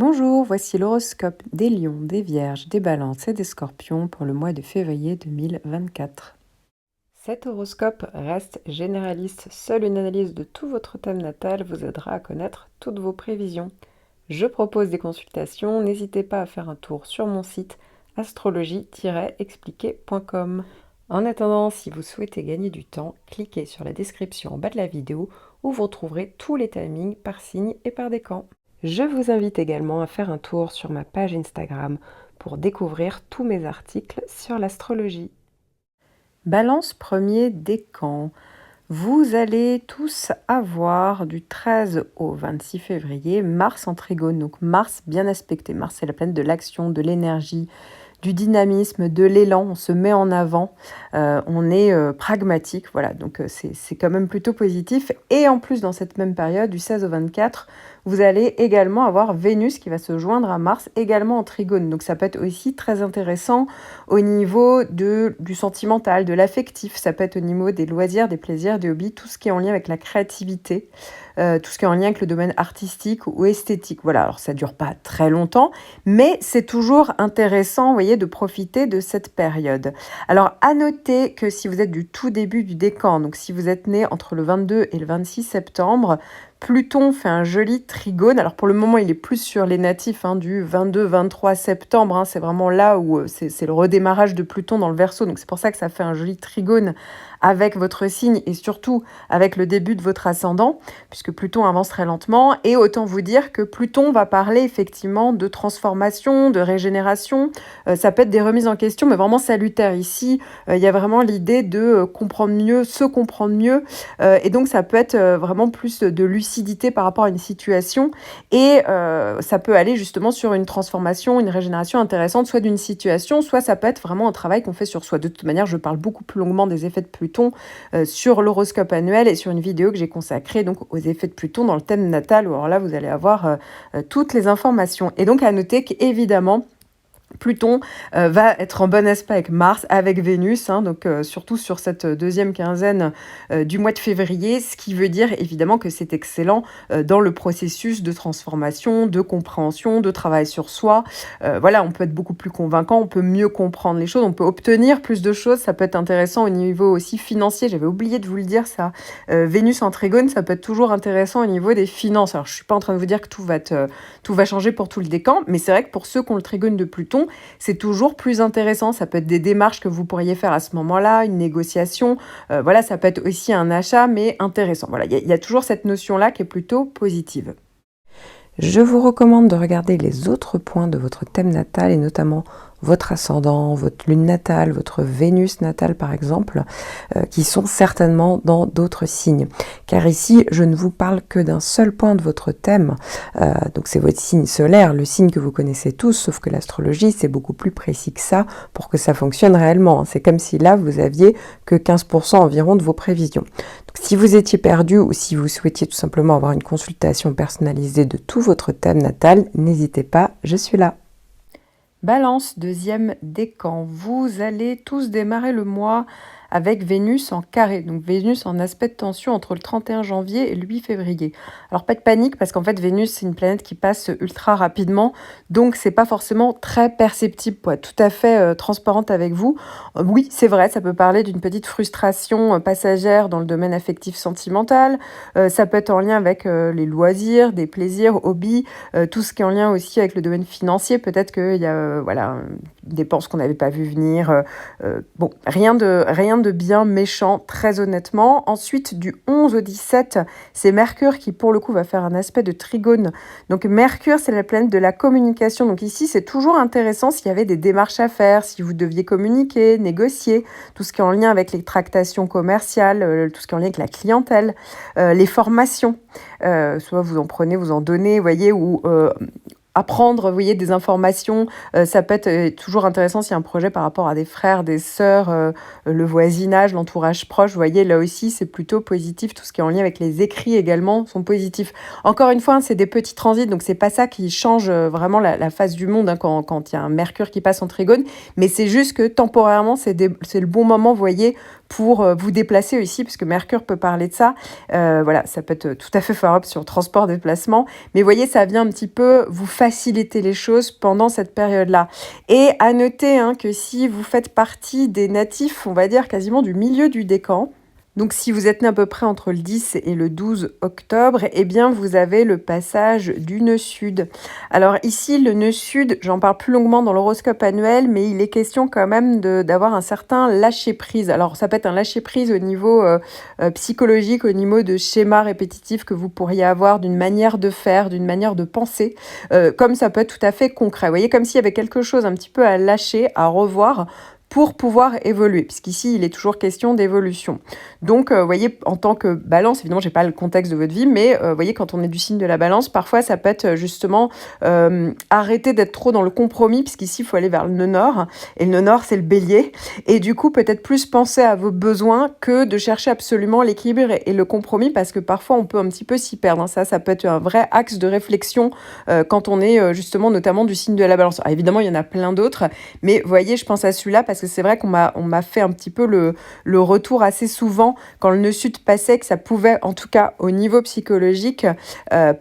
Bonjour, voici l'horoscope des lions, des vierges, des balances et des scorpions pour le mois de février 2024. Cet horoscope reste généraliste, seule une analyse de tout votre thème natal vous aidera à connaître toutes vos prévisions. Je propose des consultations, n'hésitez pas à faire un tour sur mon site astrologie-expliqué.com. En attendant, si vous souhaitez gagner du temps, cliquez sur la description en bas de la vidéo où vous retrouverez tous les timings par signe et par décan. Je vous invite également à faire un tour sur ma page Instagram pour découvrir tous mes articles sur l'astrologie. Balance premier décan. Vous allez tous avoir du 13 au 26 février Mars en trigone. Donc Mars bien aspecté. Mars c'est la planète de l'action, de l'énergie, du dynamisme, de l'élan, on se met en avant, on est pragmatique, voilà, donc c'est quand même plutôt positif. Et en plus, dans cette même période, du 16 au 24, vous allez également avoir Vénus qui va se joindre à Mars, également en trigone. Donc ça peut être aussi très intéressant au niveau du sentimental, de l'affectif, ça peut être au niveau des loisirs, des plaisirs, des hobbies, tout ce qui est en lien avec la créativité. Tout ce qui est en lien avec le domaine artistique ou esthétique. Voilà, alors ça ne dure pas très longtemps, mais c'est toujours intéressant, vous voyez, de profiter de cette période. Alors, à noter que si vous êtes du tout début du décan, donc si vous êtes né entre le 22 et le 26 septembre, Pluton fait un joli trigone. Alors pour le moment, il est plus sur les natifs du 22-23 septembre. C'est vraiment là où c'est le redémarrage de Pluton dans le Verseau. Donc c'est pour ça que ça fait un joli trigone avec votre signe et surtout avec le début de votre ascendant, puisque Pluton avance très lentement. Et autant vous dire que Pluton va parler effectivement de transformation, de régénération. Ça peut être des remises en question, mais vraiment salutaires. Ici, il y a vraiment l'idée de comprendre mieux, se comprendre mieux. Et donc ça peut être vraiment plus de lucidité par rapport à une situation. Et ça peut aller justement sur une transformation, une régénération intéressante, soit d'une situation, soit ça peut être vraiment un travail qu'on fait sur soi. De toute manière, je parle beaucoup plus longuement des effets de Pluton sur l'horoscope annuel et sur une vidéo que j'ai consacrée donc aux effets de Pluton dans le thème natal, où alors là, vous allez avoir toutes les informations. Et donc, à noter qu'évidemment, Pluton va être en bon aspect avec Mars, avec Vénus, donc surtout sur cette deuxième quinzaine du mois de février, ce qui veut dire évidemment que c'est excellent dans le processus de transformation, de compréhension, de travail sur soi. Voilà, on peut être beaucoup plus convaincant, on peut mieux comprendre les choses, on peut obtenir plus de choses, ça peut être intéressant au niveau aussi financier, j'avais oublié de vous le dire ça. Vénus en trigone, ça peut être toujours intéressant au niveau des finances. Alors je suis pas en train de vous dire que tout va changer pour tout le décan, mais c'est vrai que pour ceux qui ont le trigone de Pluton, c'est toujours plus intéressant. Ça peut être des démarches que vous pourriez faire à ce moment-là, une négociation. Voilà, ça peut être aussi un achat, mais intéressant. Voilà, il y a toujours cette notion-là qui est plutôt positive. Je vous recommande de regarder les autres points de votre thème natal et notamment votre ascendant, votre lune natale, votre Vénus natale par exemple, qui sont certainement dans d'autres signes. Car ici, je ne vous parle que d'un seul point de votre thème, donc c'est votre signe solaire, le signe que vous connaissez tous, sauf que l'astrologie, c'est beaucoup plus précis que ça pour que ça fonctionne réellement. C'est comme si là, vous aviez que 15% environ de vos prévisions. Donc, si vous étiez perdu ou si vous souhaitiez tout simplement avoir une consultation personnalisée de tout votre thème natal, n'hésitez pas, je suis là. Balance, deuxième décan. Vous allez tous démarrer le mois avec Vénus en carré, donc Vénus en aspect de tension entre le 31 janvier et le 8 février. Alors pas de panique parce qu'en fait Vénus c'est une planète qui passe ultra rapidement, donc c'est pas forcément très perceptible pour être tout à fait transparente avec vous. Oui, c'est vrai, ça peut parler d'une petite frustration passagère dans le domaine affectif sentimental, ça peut être en lien avec les loisirs, des plaisirs, hobbies, tout ce qui est en lien aussi avec le domaine financier, peut-être qu'il y a voilà, une dépense qu'on n'avait pas vu venir, bon, rien de bien méchant, très honnêtement. Ensuite, du 11 au 17, c'est Mercure qui, pour le coup, va faire un aspect de trigone. Donc, Mercure, c'est la planète de la communication. Donc, ici, c'est toujours intéressant s'il y avait des démarches à faire, si vous deviez communiquer, négocier, tout ce qui est en lien avec les tractations commerciales, tout ce qui est en lien avec la clientèle, les formations. Soit vous en prenez, vous en donnez, vous voyez, ou apprendre, vous voyez, des informations, ça peut être toujours intéressant s'il y a un projet par rapport à des frères, des sœurs, le voisinage, l'entourage proche, vous voyez, là aussi, c'est plutôt positif. Tout ce qui est en lien avec les écrits également sont positifs. Encore une fois, c'est des petits transits, donc c'est pas ça qui change vraiment la face du monde quand il y a un Mercure qui passe en trigone, mais c'est juste que temporairement, c'est le bon moment, vous voyez, pour vous déplacer aussi, parce que Mercure peut parler de ça. Voilà, ça peut être tout à fait favorable sur le transport, déplacement. Mais vous voyez, ça vient un petit peu vous faciliter les choses pendant cette période-là. Et à noter que si vous faites partie des natifs, on va dire quasiment du milieu du décan, donc si vous êtes né à peu près entre le 10 et le 12 octobre, eh bien vous avez le passage du nœud sud. Alors ici, le nœud sud, j'en parle plus longuement dans l'horoscope annuel, mais il est question quand même d'avoir un certain lâcher-prise. Alors ça peut être un lâcher-prise au niveau psychologique, au niveau de schémas répétitifs que vous pourriez avoir d'une manière de faire, d'une manière de penser, comme ça peut être tout à fait concret. Vous voyez, comme s'il y avait quelque chose un petit peu à lâcher, à revoir, pour pouvoir évoluer, puisqu'ici, il est toujours question d'évolution. Donc, vous voyez, en tant que balance, évidemment, j'ai pas le contexte de votre vie, mais vous voyez, quand on est du signe de la balance, parfois, ça peut être justement arrêter d'être trop dans le compromis, puisqu'ici, il faut aller vers le nœud nord, et le nœud nord, c'est le bélier, et du coup, peut-être plus penser à vos besoins que de chercher absolument l'équilibre et le compromis, parce que parfois, on peut un petit peu s'y perdre. Ça peut être un vrai axe de réflexion quand on est justement, notamment du signe de la balance. Alors, évidemment, il y en a plein d'autres, mais vous voyez, je pense à celui-là, parce que c'est vrai qu'on m'a fait un petit peu le retour assez souvent quand le nœud sud passait, que ça pouvait, en tout cas au niveau psychologique,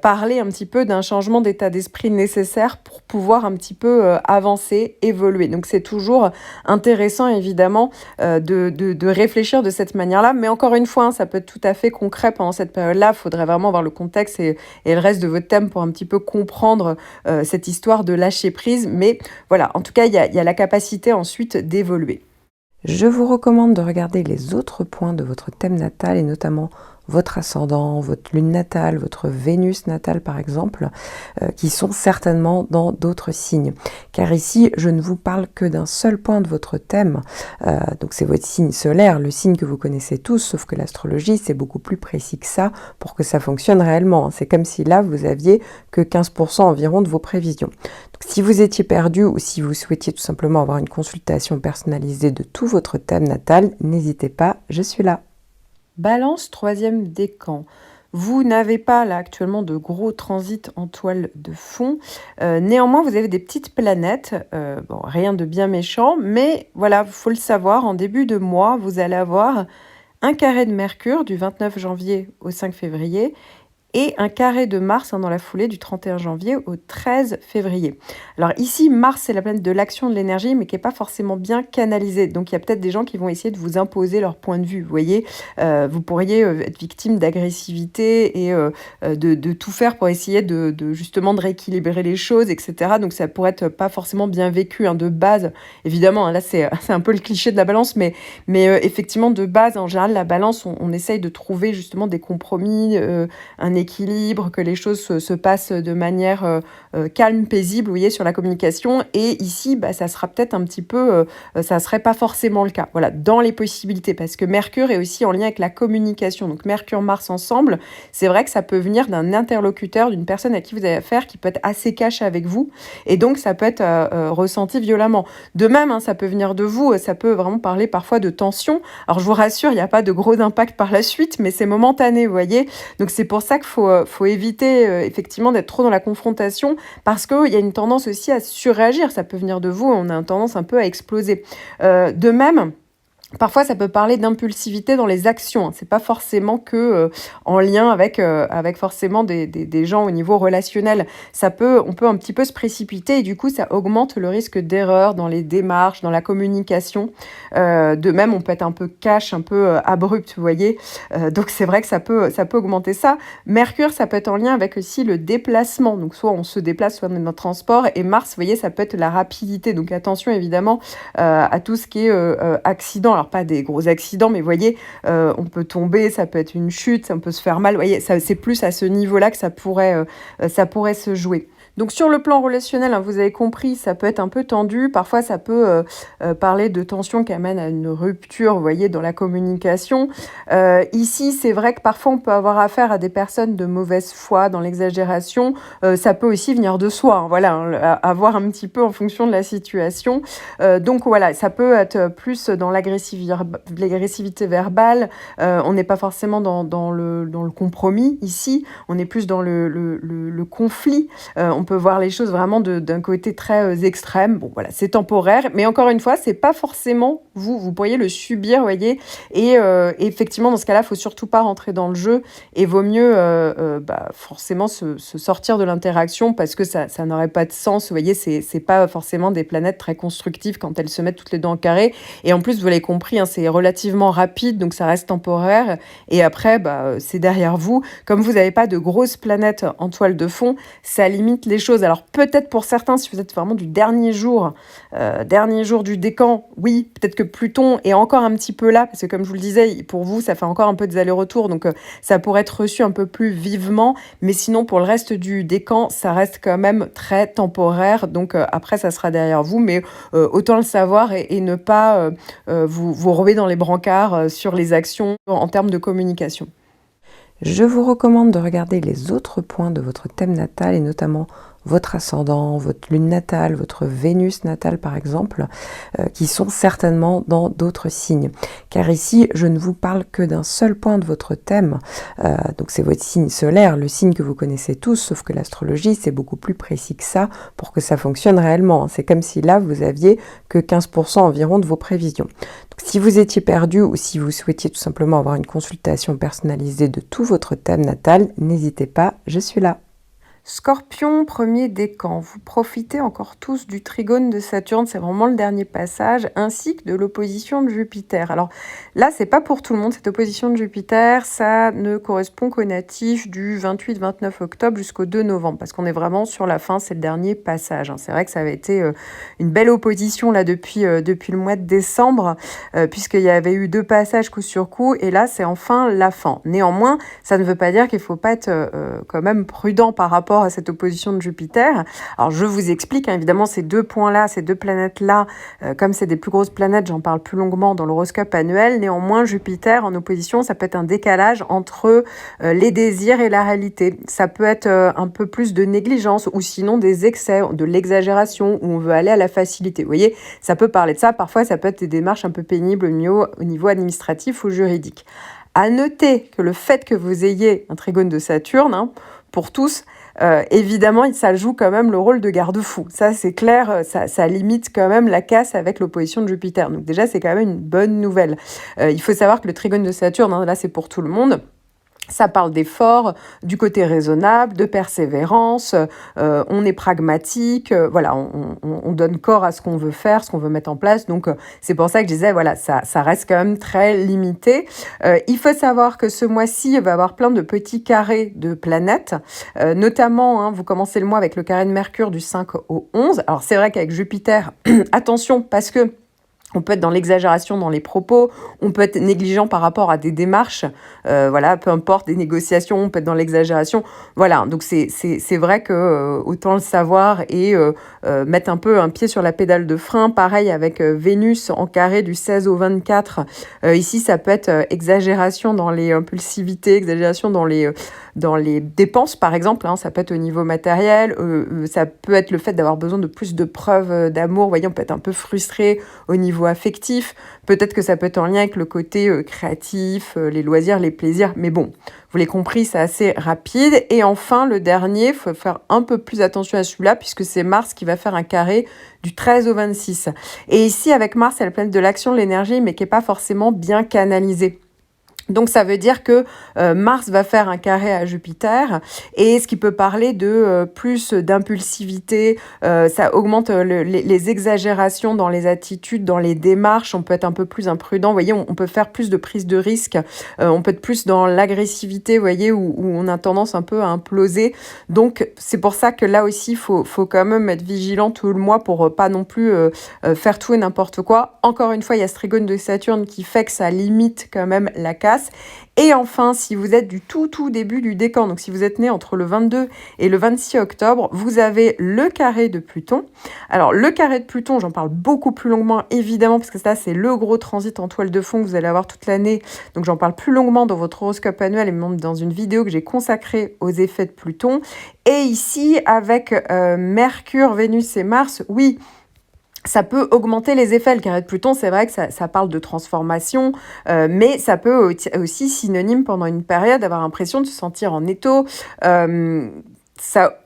parler un petit peu d'un changement d'état d'esprit nécessaire pour pouvoir un petit peu avancer, évoluer. Donc c'est toujours intéressant évidemment de réfléchir de cette manière-là, mais encore une fois, ça peut être tout à fait concret pendant cette période-là. Il faudrait vraiment voir le contexte et le reste de votre thème pour un petit peu comprendre cette histoire de lâcher prise. Mais voilà, en tout cas, il y a la capacité ensuite d'évoluer. Je vous recommande de regarder les autres points de votre thème natal et notamment votre ascendant, votre lune natale, votre Vénus natale par exemple, qui sont certainement dans d'autres signes. Car ici, je ne vous parle que d'un seul point de votre thème, donc c'est votre signe solaire, le signe que vous connaissez tous, sauf que l'astrologie, c'est beaucoup plus précis que ça pour que ça fonctionne réellement. C'est comme si là, vous aviez que 15% environ de vos prévisions. Donc, si vous étiez perdu ou si vous souhaitiez tout simplement avoir une consultation personnalisée de tout votre thème natal, n'hésitez pas, je suis là. Balance, troisième décan. Vous n'avez pas là actuellement de gros transits en toile de fond. Néanmoins, vous avez des petites planètes. Bon, rien de bien méchant, mais voilà, il faut le savoir, en début de mois, vous allez avoir un carré de Mercure du 29 janvier au 5 février et un carré de Mars dans la foulée du 31 janvier au 13 février. Alors ici, Mars, c'est la planète de l'action, de l'énergie, mais qui n'est pas forcément bien canalisée. Donc il y a peut-être des gens qui vont essayer de vous imposer leur point de vue. Vous voyez, vous pourriez être victime d'agressivité et de tout faire pour essayer justement de rééquilibrer les choses, etc. Donc ça pourrait être pas forcément bien vécu de base. Évidemment, là c'est un peu le cliché de la balance, mais effectivement, de base, en général, la balance, on essaye de trouver justement des compromis, un équilibre, que les choses se passent de manière calme, paisible, vous voyez, sur la communication. Et ici, ça sera peut-être un petit peu, ça serait pas forcément le cas. Voilà, dans les possibilités, parce que Mercure est aussi en lien avec la communication. Donc Mercure-Mars ensemble, c'est vrai que ça peut venir d'un interlocuteur, d'une personne à qui vous avez affaire, qui peut être assez cash avec vous. Et donc, ça peut être ressenti violemment. De même, ça peut venir de vous, ça peut vraiment parler parfois de tension. Alors, je vous rassure, il n'y a pas de gros impact par la suite, mais c'est momentané, vous voyez. Donc, c'est pour ça qu'il faut éviter effectivement d'être trop dans la confrontation, parce qu'il y a une tendance aussi à surréagir. Ça peut venir de vous, on a une tendance un peu à exploser. De même, parfois, ça peut parler d'impulsivité dans les actions. C'est pas forcément que en lien avec forcément des gens au niveau relationnel. On peut un petit peu se précipiter et du coup, ça augmente le risque d'erreur dans les démarches, dans la communication. De même, on peut être un peu cash, un peu abrupt, vous voyez. Donc, c'est vrai que ça peut augmenter ça. Mercure, ça peut être en lien avec aussi le déplacement. Donc, soit on se déplace, soit on est dans le transport. Et Mars, vous voyez, ça peut être la rapidité. Donc, attention évidemment à tout ce qui est accident. Alors pas des gros accidents, mais vous voyez, on peut tomber, ça peut être une chute, ça peut se faire mal. Vous voyez, c'est plus à ce niveau-là que ça pourrait se jouer. Donc sur le plan relationnel, vous avez compris, ça peut être un peu tendu. Parfois, ça peut parler de tension qui amène à une rupture, vous voyez, dans la communication. Ici, c'est vrai que parfois, on peut avoir affaire à des personnes de mauvaise foi, dans l'exagération. Ça peut aussi venir de soi, voilà, à voir un petit peu en fonction de la situation. Donc voilà, ça peut être plus dans l'agressivité verbale. On n'est pas forcément dans le compromis ici. On est plus dans le conflit. On peut voir les choses vraiment d'un côté très extrême. Bon, voilà, c'est temporaire, mais encore une fois, c'est pas forcément vous pourriez le subir, vous voyez. Et effectivement, dans ce cas-là, faut surtout pas rentrer dans le jeu et vaut mieux forcément se sortir de l'interaction parce que ça n'aurait pas de sens. Vous voyez, c'est pas forcément des planètes très constructives quand elles se mettent toutes les deux en carré. Et en plus, vous l'avez compris, hein, c'est relativement rapide, donc ça reste temporaire. Et après, c'est derrière vous. Comme vous n'avez pas de grosses planètes en toile de fond, ça limite les choses. Alors peut-être pour certains, si vous êtes vraiment du dernier jour du décan, oui, peut-être que Pluton est encore un petit peu là, parce que comme je vous le disais, pour vous, ça fait encore un peu des allers-retours, donc ça pourrait être reçu un peu plus vivement, mais sinon pour le reste du décan, ça reste quand même très temporaire, donc après ça sera derrière vous, mais autant le savoir et ne pas vous ruer dans les brancards sur les actions en termes de communication. Je vous recommande de regarder les autres points de votre thème natal et notamment votre ascendant, votre lune natale, votre Vénus natale par exemple, qui sont certainement dans d'autres signes. Car ici, je ne vous parle que d'un seul point de votre thème, donc c'est votre signe solaire, le signe que vous connaissez tous, sauf que l'astrologie c'est beaucoup plus précis que ça pour que ça fonctionne réellement. C'est comme si là vous aviez que 15% environ de vos prévisions. Donc, si vous étiez perdu ou si vous souhaitiez tout simplement avoir une consultation personnalisée de tout votre thème natal, n'hésitez pas, je suis là. Scorpion, premier décan, vous profitez encore tous du trigone de Saturne, c'est vraiment le dernier passage, ainsi que de l'opposition de Jupiter. Alors là, c'est pas pour tout le monde, cette opposition de Jupiter, ça ne correspond qu'aux natifs du 28-29 octobre jusqu'au 2 novembre, parce qu'on est vraiment sur la fin, c'est le dernier passage. C'est vrai que ça avait été une belle opposition là depuis le mois de décembre, puisqu'il y avait eu 2 passages coup sur coup, et là, c'est enfin la fin. Néanmoins, ça ne veut pas dire qu'il faut pas être quand même prudent par rapport à cette opposition de Jupiter. Alors je vous explique, hein, évidemment ces 2 points-là, ces 2 planètes-là, comme c'est des plus grosses planètes, j'en parle plus longuement dans l'horoscope annuel. Néanmoins, Jupiter en opposition, ça peut être un décalage entre les désirs et la réalité. Ça peut être un peu plus de négligence ou sinon des excès, de l'exagération où on veut aller à la facilité. Vous voyez, ça peut parler de ça. Parfois, ça peut être des démarches un peu pénibles au niveau administratif ou juridique. À noter que le fait que vous ayez un trigone de Saturne, hein, pour tous, évidemment, ça joue quand même le rôle de garde-fou. Ça, c'est clair, ça limite quand même la casse avec l'opposition de Jupiter. Donc déjà, c'est quand même une bonne nouvelle. Il faut savoir que le trigone de Saturne, hein, là, c'est pour tout le monde. Ça parle d'effort, du côté raisonnable, de persévérance, on est pragmatique, voilà, on donne corps à ce qu'on veut faire, ce qu'on veut mettre en place. Donc, c'est pour ça que je disais, voilà, ça reste quand même très limité. Il faut savoir que ce mois-ci, il va y avoir plein de petits carrés de planètes, notamment, hein, vous commencez le mois avec le carré de Mercure du 5 au 11. Alors, c'est vrai qu'avec Jupiter, attention, parce que on peut être dans l'exagération dans les propos, on peut être négligent par rapport à des démarches, voilà, peu importe, des négociations, on peut être dans l'exagération. Voilà, donc c'est vrai que autant le savoir et mettre un peu un pied sur la pédale de frein. Pareil avec Vénus en carré du 16 au 24. Ici, ça peut être exagération dans les impulsivités, exagération dans les dépenses, par exemple, hein, ça peut être au niveau matériel, ça peut être le fait d'avoir besoin de plus de preuves d'amour. Vous voyez, on peut être un peu frustré au niveau affectif. Peut-être que ça peut être en lien avec le côté créatif, les loisirs, les plaisirs. Mais bon, vous l'avez compris, c'est assez rapide. Et enfin, le dernier, il faut faire un peu plus attention à celui-là, puisque c'est Mars qui va faire un carré du 13 au 26. Et ici, avec Mars, il y a la planète de l'action, de l'énergie, mais qui n'est pas forcément bien canalisée. Donc ça veut dire que Mars va faire un carré à Jupiter et ce qui peut parler de plus d'impulsivité, ça augmente les exagérations dans les attitudes, dans les démarches, on peut être un peu plus imprudent, vous voyez, on peut faire plus de prise de risque, on peut être plus dans l'agressivité, vous voyez, où on a tendance un peu à imploser. Donc c'est pour ça que là aussi, faut quand même être vigilant tout le mois pour pas non plus faire tout et n'importe quoi. Encore une fois, il y a ce trigone de Saturne qui fait que ça limite quand même la casse. Et enfin, si vous êtes du tout début du décan, donc si vous êtes né entre le 22 et le 26 octobre, vous avez le carré de Pluton. Alors, le carré de Pluton, j'en parle beaucoup plus longuement, évidemment, parce que ça, c'est le gros transit en toile de fond que vous allez avoir toute l'année. Donc, j'en parle plus longuement dans votre horoscope annuel et même dans une vidéo que j'ai consacrée aux effets de Pluton. Et ici, avec Mercure, Vénus et Mars, oui, ça peut augmenter les effets. Le carré de Pluton, c'est vrai que ça parle de transformation, mais ça peut aussi, synonyme pendant une période, avoir l'impression de se sentir en étau. Ça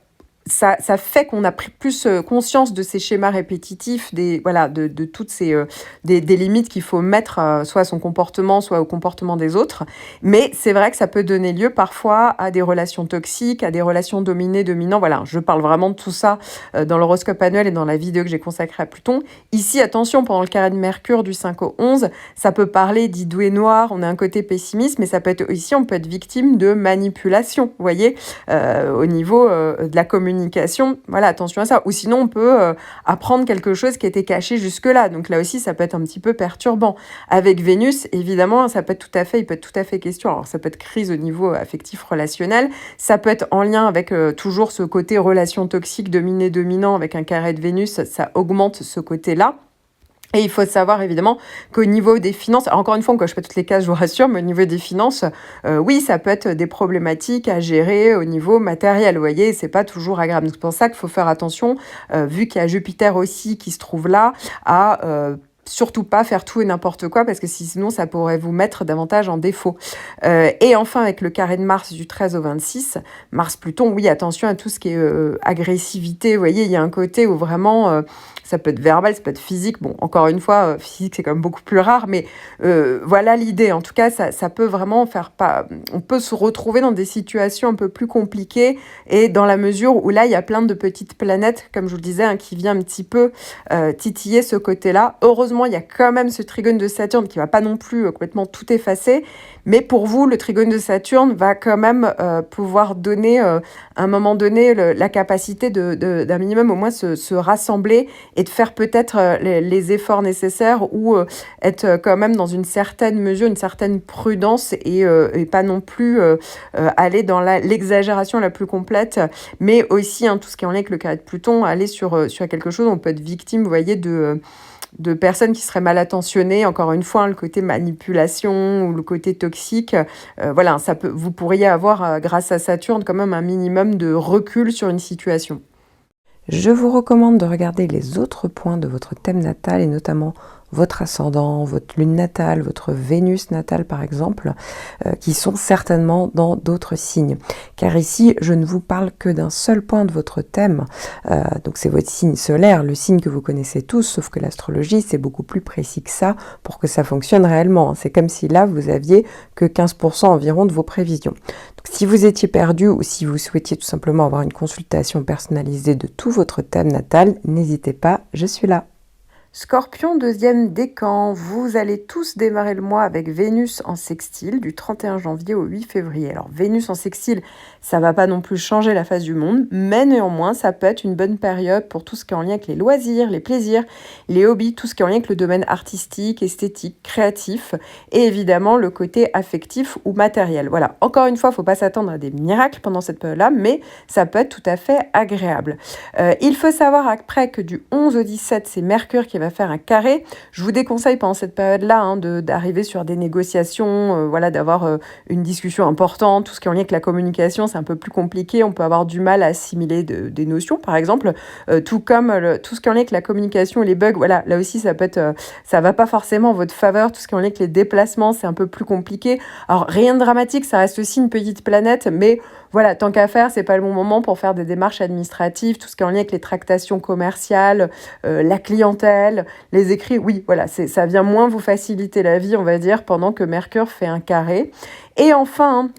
ça fait qu'on a pris plus conscience de ces schémas répétitifs, voilà, de toutes des limites qu'il faut mettre soit à son comportement, soit au comportement des autres. Mais c'est vrai que ça peut donner lieu parfois à des relations toxiques, à des relations dominées-dominants. Voilà, je parle vraiment de tout ça dans l'horoscope annuel et dans la vidéo que j'ai consacrée à Pluton. Ici, attention, pendant le carré de Mercure du 5 au 11, ça peut parler d'idées noires, on a un côté pessimiste, mais ça peut être ici, on peut être victime de manipulation, vous voyez, au niveau de la communication. Voilà, attention à ça. Ou sinon, on peut apprendre quelque chose qui était caché jusque-là. Donc là aussi, ça peut être un petit peu perturbant. Avec Vénus, évidemment, il peut être tout à fait question. Alors, ça peut être crise au niveau affectif relationnel. Ça peut être en lien avec toujours ce côté relation toxique, dominé-dominant, avec un carré de Vénus, ça augmente ce côté-là. Et il faut savoir évidemment qu'au niveau des finances, encore une fois, on coche pas toutes les cases, je vous rassure, mais au niveau des finances, oui, ça peut être des problématiques à gérer au niveau matériel, vous voyez, c'est pas toujours agréable. Donc, c'est pour ça qu'il faut faire attention, vu qu'il y a Jupiter aussi qui se trouve là, à surtout pas faire tout et n'importe quoi, parce que sinon ça pourrait vous mettre davantage en défaut. Et enfin, avec le carré de Mars du 13 au 26, Mars-Pluton, oui, attention à tout ce qui est agressivité, vous voyez, il y a un côté où vraiment... ça peut être verbal, ça peut être physique. Bon, encore une fois, physique, c'est quand même beaucoup plus rare, mais voilà l'idée. En tout cas, ça peut vraiment faire pas... On peut se retrouver dans des situations un peu plus compliquées, et dans la mesure où là, il y a plein de petites planètes, comme je vous le disais, hein, qui vient un petit peu titiller ce côté-là. Heureusement, il y a quand même ce trigone de Saturne qui va pas non plus complètement tout effacer, mais pour vous, le trigone de Saturne va quand même pouvoir donner, à un moment donné, la capacité d'un minimum au moins se rassembler et de faire peut-être les efforts nécessaires, ou être quand même dans une certaine mesure, une certaine prudence, et pas non plus aller dans l'exagération la plus complète, mais aussi hein, tout ce qui est en lien avec le carré de Pluton, aller sur quelque chose, on peut être victime, vous voyez, de personnes qui seraient mal attentionnées, encore une fois, hein, le côté manipulation ou le côté toxique, voilà, vous pourriez avoir, grâce à Saturne, quand même un minimum de recul sur une situation. Je vous recommande de regarder les autres points de votre thème natal, et notamment votre ascendant, votre lune natale, votre Vénus natale par exemple, qui sont certainement dans d'autres signes. Car ici, je ne vous parle que d'un seul point de votre thème, donc c'est votre signe solaire, le signe que vous connaissez tous, sauf que l'astrologie c'est beaucoup plus précis que ça pour que ça fonctionne réellement. C'est comme si là vous aviez que 15% environ de vos prévisions. Donc si vous étiez perdu, ou si vous souhaitiez tout simplement avoir une consultation personnalisée de tout votre thème natal, n'hésitez pas, je suis là. Scorpion, deuxième décan, vous allez tous démarrer le mois avec Vénus en sextile du 31 janvier au 8 février. Alors Vénus en sextile, ça va pas non plus changer la face du monde, mais néanmoins ça peut être une bonne période pour tout ce qui est en lien avec les loisirs, les plaisirs, les hobbies, tout ce qui est en lien avec le domaine artistique, esthétique, créatif, et évidemment le côté affectif ou matériel. Voilà, encore une fois, il ne faut pas s'attendre à des miracles pendant cette période-là, mais ça peut être tout à fait agréable. Il faut savoir après que du 11 au 17, c'est Mercure qui va faire un carré. Je vous déconseille pendant cette période-là hein, d'arriver sur des négociations, voilà, d'avoir une discussion importante. Tout ce qui est en lien avec la communication, c'est un peu plus compliqué. On peut avoir du mal à assimiler des notions, par exemple. Tout comme tout ce qui est en lien avec la communication et les bugs, voilà, là aussi, ça peut être, ça va pas forcément en votre faveur. Tout ce qui est en lien avec les déplacements, c'est un peu plus compliqué. Alors, rien de dramatique, ça reste aussi une petite planète, mais voilà, tant qu'à faire, c'est pas le bon moment pour faire des démarches administratives, tout ce qui est en lien avec les tractations commerciales, la clientèle, les écrits. Oui, voilà, ça vient moins vous faciliter la vie, on va dire, pendant que Mercure fait un carré. Et enfin,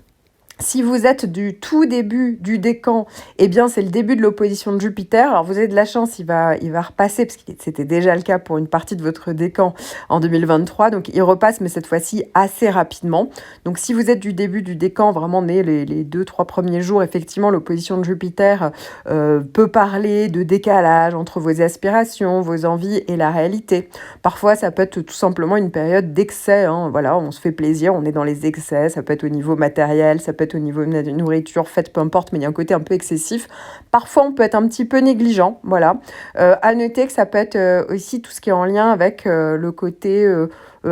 si vous êtes du tout début du décan, eh bien c'est le début de l'opposition de Jupiter. Alors vous avez de la chance, il va repasser, parce que c'était déjà le cas pour une partie de votre décan en 2023. Donc il repasse, mais cette fois-ci assez rapidement. Donc si vous êtes du début du décan, vraiment né les 2-3 premiers jours, effectivement l'opposition de Jupiter peut parler de décalage entre vos aspirations, vos envies et la réalité. Parfois ça peut être tout simplement une période d'excès. Hein. Voilà, on se fait plaisir, on est dans les excès. Ça peut être au niveau matériel, ça peut être au niveau de la nourriture, faites peu importe, mais il y a un côté un peu excessif. Parfois, on peut être un petit peu négligent, voilà. À noter que ça peut être aussi tout ce qui est en lien avec le côté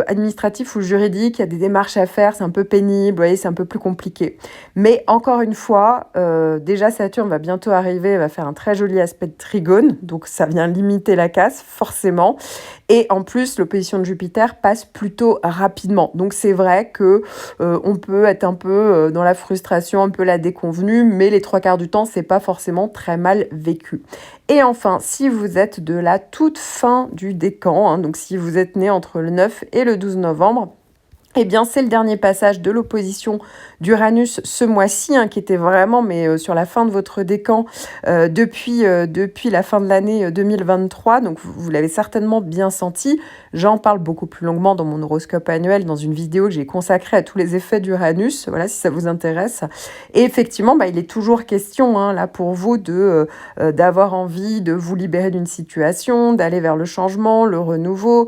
administratif ou juridique, il y a des démarches à faire, c'est un peu pénible, vous voyez, c'est un peu plus compliqué. Mais encore une fois, déjà Saturne va bientôt arriver, va faire un très joli aspect de trigone, donc ça vient limiter la casse, forcément. Et en plus, l'opposition de Jupiter passe plutôt rapidement. Donc c'est vrai que on peut être un peu dans la frustration, un peu la déconvenue, mais les 3/4 du temps, c'est pas forcément très mal vécu. Et enfin, si vous êtes de la toute fin du décan, hein, donc si vous êtes né entre le 9 et le 12 novembre, eh bien, c'est le dernier passage de l'opposition d'Uranus ce mois-ci, hein, qui était vraiment sur la fin de votre décan depuis la fin de l'année 2023. Donc, vous l'avez certainement bien senti. J'en parle beaucoup plus longuement dans mon horoscope annuel, dans une vidéo que j'ai consacrée à tous les effets d'Uranus. Voilà, si ça vous intéresse. Et effectivement, il est toujours question, hein, là, pour vous d'avoir envie de vous libérer d'une situation, d'aller vers le changement, le renouveau.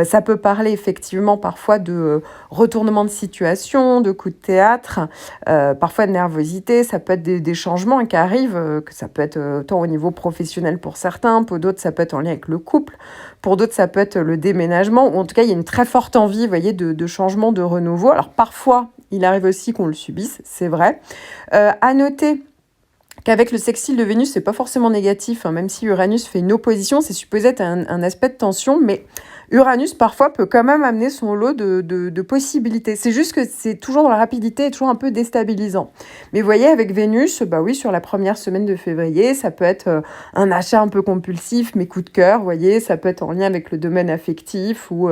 Ça peut parler effectivement parfois de retournement de situation, de coups de théâtre, parfois de nervosité. Ça peut être des changements qui arrivent, que ça peut être tant au niveau professionnel pour certains, pour d'autres ça peut être en lien avec le couple, pour d'autres ça peut être le déménagement, ou en tout cas il y a une très forte envie, vous voyez, de changement, de renouveau. Alors parfois il arrive aussi qu'on le subisse, c'est vrai. À noter qu'avec le sextile de Vénus, c'est pas forcément négatif, hein, même si Uranus fait une opposition, c'est supposé être un aspect de tension, mais Uranus, parfois, peut quand même amener son lot de possibilités. C'est juste que c'est toujours dans la rapidité et toujours un peu déstabilisant. Mais vous voyez, avec Vénus, oui, sur la première semaine de février, ça peut être un achat un peu compulsif, mais coup de cœur, vous voyez, ça peut être en lien avec le domaine affectif ou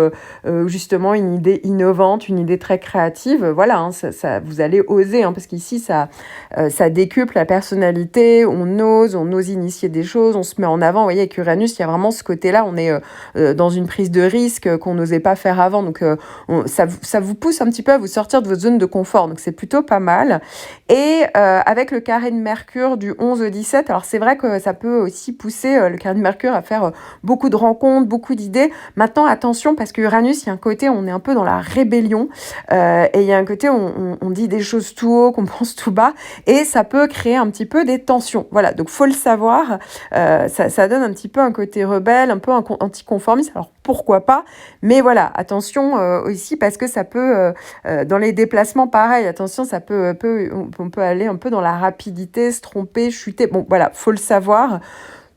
justement une idée innovante, une idée très créative. Voilà, hein, ça, vous allez oser, hein, parce qu'ici, ça décuple la personnalité, on ose initier des choses, on se met en avant. Vous voyez, avec Uranus, il y a vraiment ce côté-là, on est dans une prise de risque qu'on n'osait pas faire avant. Donc, ça vous pousse un petit peu à vous sortir de votre zone de confort. Donc, c'est plutôt pas mal. Et avec le carré de Mercure du 11 au 17, alors c'est vrai que ça peut aussi pousser le carré de Mercure à faire beaucoup de rencontres, beaucoup d'idées. Maintenant, attention, parce que Uranus, il y a un côté, on est un peu dans la rébellion. Et il y a un côté, on dit des choses tout haut, qu'on pense tout bas. Et ça peut créer un petit peu des tensions. Voilà, donc faut le savoir. Ça donne un petit peu un côté rebelle, un peu anticonformiste. Alors, pourquoi pas, mais voilà, attention aussi parce que ça peut, dans les déplacements, pareil, attention, on peut aller un peu dans la rapidité, se tromper, chuter, bon voilà, faut le savoir.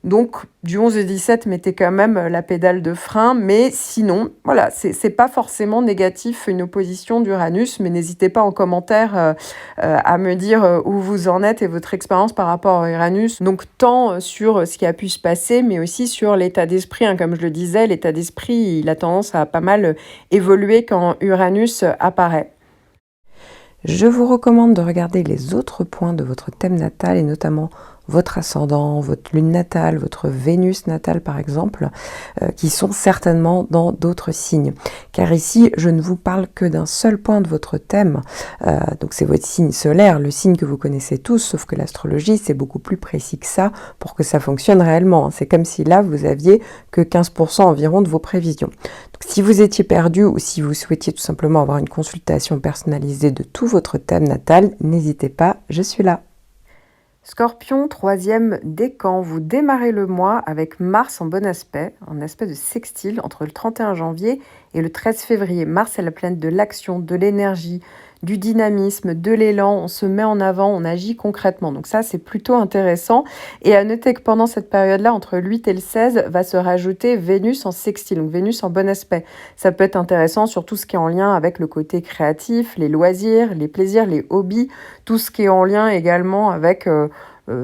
Donc, du 11 au 17, mettez quand même la pédale de frein, mais sinon, voilà, c'est pas forcément négatif une opposition d'Uranus, mais n'hésitez pas en commentaire à me dire où vous en êtes et votre expérience par rapport à Uranus. Donc, tant sur ce qui a pu se passer, mais aussi sur l'état d'esprit, hein, comme je le disais, l'état d'esprit, il a tendance à pas mal évoluer quand Uranus apparaît. Je vous recommande de regarder les autres points de votre thème natal et notamment votre ascendant, votre lune natale, votre Vénus natale par exemple, qui sont certainement dans d'autres signes. Car ici, je ne vous parle que d'un seul point de votre thème, donc c'est votre signe solaire, le signe que vous connaissez tous, sauf que l'astrologie c'est beaucoup plus précis que ça pour que ça fonctionne réellement. C'est comme si là vous aviez que 15% environ de vos prévisions. Donc si vous étiez perdu ou si vous souhaitiez tout simplement avoir une consultation personnalisée de tout votre thème natal, n'hésitez pas, je suis là. Scorpion, 3e décan, vous démarrez le mois avec Mars en bon aspect, un aspect de sextile entre le 31 janvier et le 13 février. Mars est la planète de l'action, de l'énergie, du dynamisme, de l'élan, on se met en avant, on agit concrètement. Donc ça, c'est plutôt intéressant. Et à noter que pendant cette période-là, entre le 8 et le 16, va se rajouter Vénus en sextile, donc Vénus en bon aspect. Ça peut être intéressant sur tout ce qui est en lien avec le côté créatif, les loisirs, les plaisirs, les hobbies, tout ce qui est en lien également avec...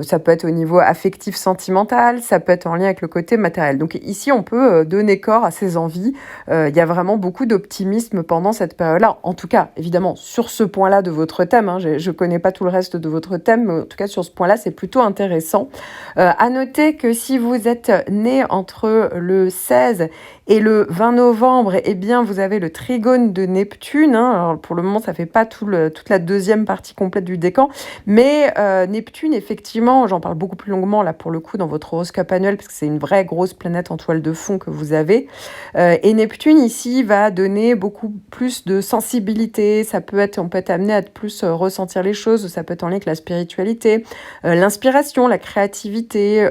ça peut être au niveau affectif, sentimental, ça peut être en lien avec le côté matériel. Donc ici, on peut donner corps à ses envies. Il y a vraiment beaucoup d'optimisme pendant cette période-là. En tout cas, évidemment, sur ce point-là de votre thème, hein, je ne connais pas tout le reste de votre thème, mais en tout cas, sur ce point-là, c'est plutôt intéressant. À noter que si vous êtes né entre le 16 et le 20 novembre, eh bien, vous avez le trigone de Neptune. Hein. Alors, pour le moment, ça ne fait pas toute la deuxième partie complète du décan, mais Neptune, effectivement, j'en parle beaucoup plus longuement, là, pour le coup, dans votre horoscope annuel, parce que c'est une vraie grosse planète en toile de fond que vous avez. Et Neptune, ici, va donner beaucoup plus de sensibilité. On peut être amené à plus ressentir les choses. Ça peut être en lien avec la spiritualité, l'inspiration, la créativité,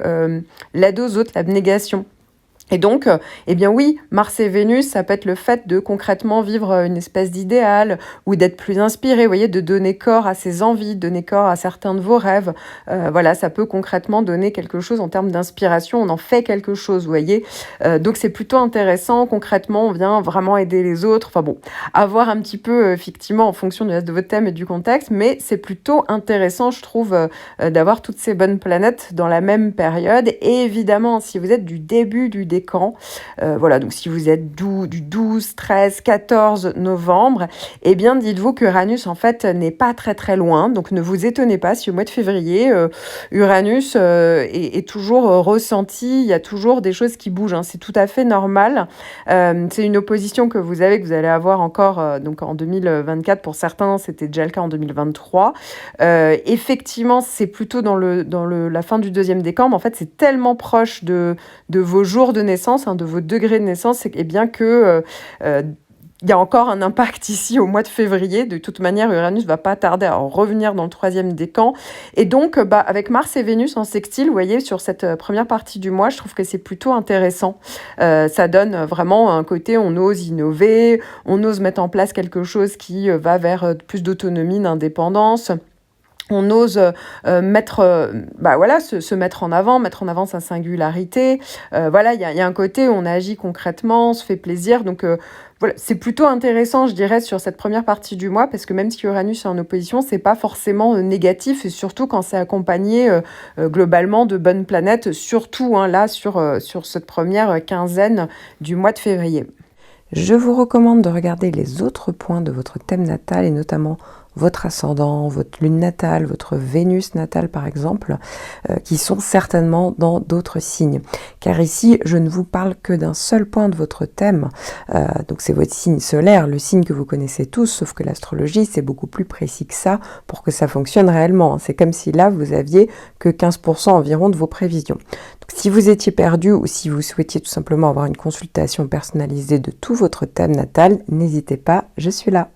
l'aide aux autres, l'abnégation. Et donc, eh bien oui, Mars et Vénus, ça peut être le fait de concrètement vivre une espèce d'idéal ou d'être plus inspiré, vous voyez, de donner corps à ses envies, de donner corps à certains de vos rêves. Voilà, ça peut concrètement donner quelque chose en termes d'inspiration, on en fait quelque chose, vous voyez. Donc c'est plutôt intéressant, concrètement, on vient vraiment aider les autres. Enfin bon, à voir un petit peu, effectivement, en fonction de votre thème et du contexte, mais c'est plutôt intéressant, je trouve, d'avoir toutes ces bonnes planètes dans la même période. Et évidemment, si vous êtes du début du décan, voilà, donc si vous êtes du 12, 13, 14 novembre, eh bien dites-vous qu'Uranus en fait n'est pas très très loin, donc ne vous étonnez pas si au mois de février, Uranus est toujours ressenti, il y a toujours des choses qui bougent, hein, c'est tout à fait normal. C'est une opposition que vous allez avoir encore donc en 2024, pour certains c'était déjà le cas en 2023. Effectivement, c'est plutôt dans la fin du deuxième décan, mais en fait c'est tellement proche de vos jours de naissance, hein, de vos degrés de naissance, et bien que il y a encore un impact ici au mois de février. De toute manière, Uranus va pas tarder à revenir dans le troisième décan. Et donc, avec Mars et Vénus en sextile, vous voyez, sur cette première partie du mois, je trouve que c'est plutôt intéressant. Ça donne vraiment un côté, on ose innover, on ose mettre en place quelque chose qui va vers plus d'autonomie, d'indépendance. On ose se mettre en avant sa singularité. Voilà, il y a un côté où on agit concrètement, on se fait plaisir. Donc voilà, c'est plutôt intéressant, je dirais, sur cette première partie du mois, parce que même si Uranus est en opposition, c'est pas forcément négatif, et surtout quand c'est accompagné globalement de bonnes planètes, surtout là sur cette première quinzaine du mois de février. Je vous recommande de regarder les autres points de votre thème natal, et notamment votre ascendant, votre lune natale, votre Vénus natale par exemple, qui sont certainement dans d'autres signes. Car ici, je ne vous parle que d'un seul point de votre thème, donc c'est votre signe solaire, le signe que vous connaissez tous, sauf que l'astrologie, c'est beaucoup plus précis que ça pour que ça fonctionne réellement. C'est comme si là, vous aviez que 15% environ de vos prévisions. Donc, si vous étiez perdu ou si vous souhaitiez tout simplement avoir une consultation personnalisée de tout votre thème natal, n'hésitez pas, je suis là.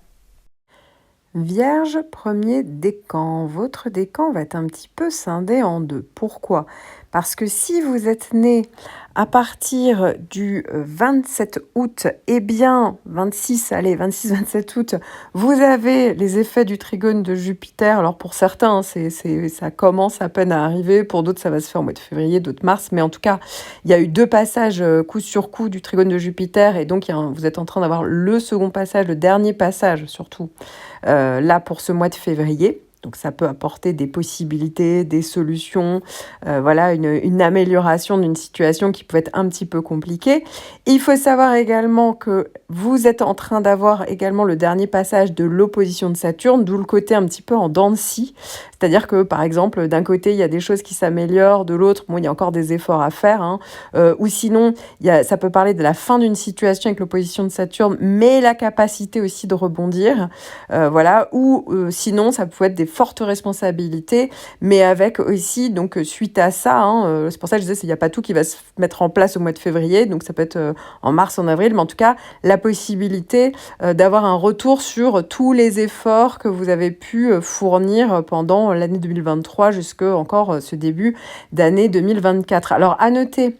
Vierge, premier décan. Votre décan va être un petit peu scindé en deux. Pourquoi ? Parce que si vous êtes né à partir du 27 août, eh bien, 26-27 août, vous avez les effets du trigone de Jupiter. Alors pour certains, ça commence à peine à arriver. Pour d'autres, ça va se faire au mois de février, d'autres mars. Mais en tout cas, il y a eu 2 passages coup sur coup du trigone de Jupiter. Et donc, vous êtes en train d'avoir le second passage, le dernier passage surtout, là pour ce mois de février. Donc ça peut apporter des possibilités, des solutions, voilà, une amélioration d'une situation qui peut être un petit peu compliquée. Et il faut savoir également que vous êtes en train d'avoir également le dernier passage de l'opposition de Saturne, d'où le côté un petit peu en dents de scie. C'est-à-dire que, par exemple, d'un côté, il y a des choses qui s'améliorent, de l'autre, bon, il y a encore des efforts à faire, hein. Ou sinon, ça peut parler de la fin d'une situation avec l'opposition de Saturne, mais la capacité aussi de rebondir, voilà. Ou sinon, ça peut être des fortes responsabilités, mais avec aussi, donc suite à ça, hein, c'est pour ça que je disais, il n'y a pas tout qui va se mettre en place au mois de février, donc ça peut être en mars, en avril, mais en tout cas, la possibilité d'avoir un retour sur tous les efforts que vous avez pu fournir pendant l'année 2023 jusqu'à encore ce début d'année 2024. Alors, à noter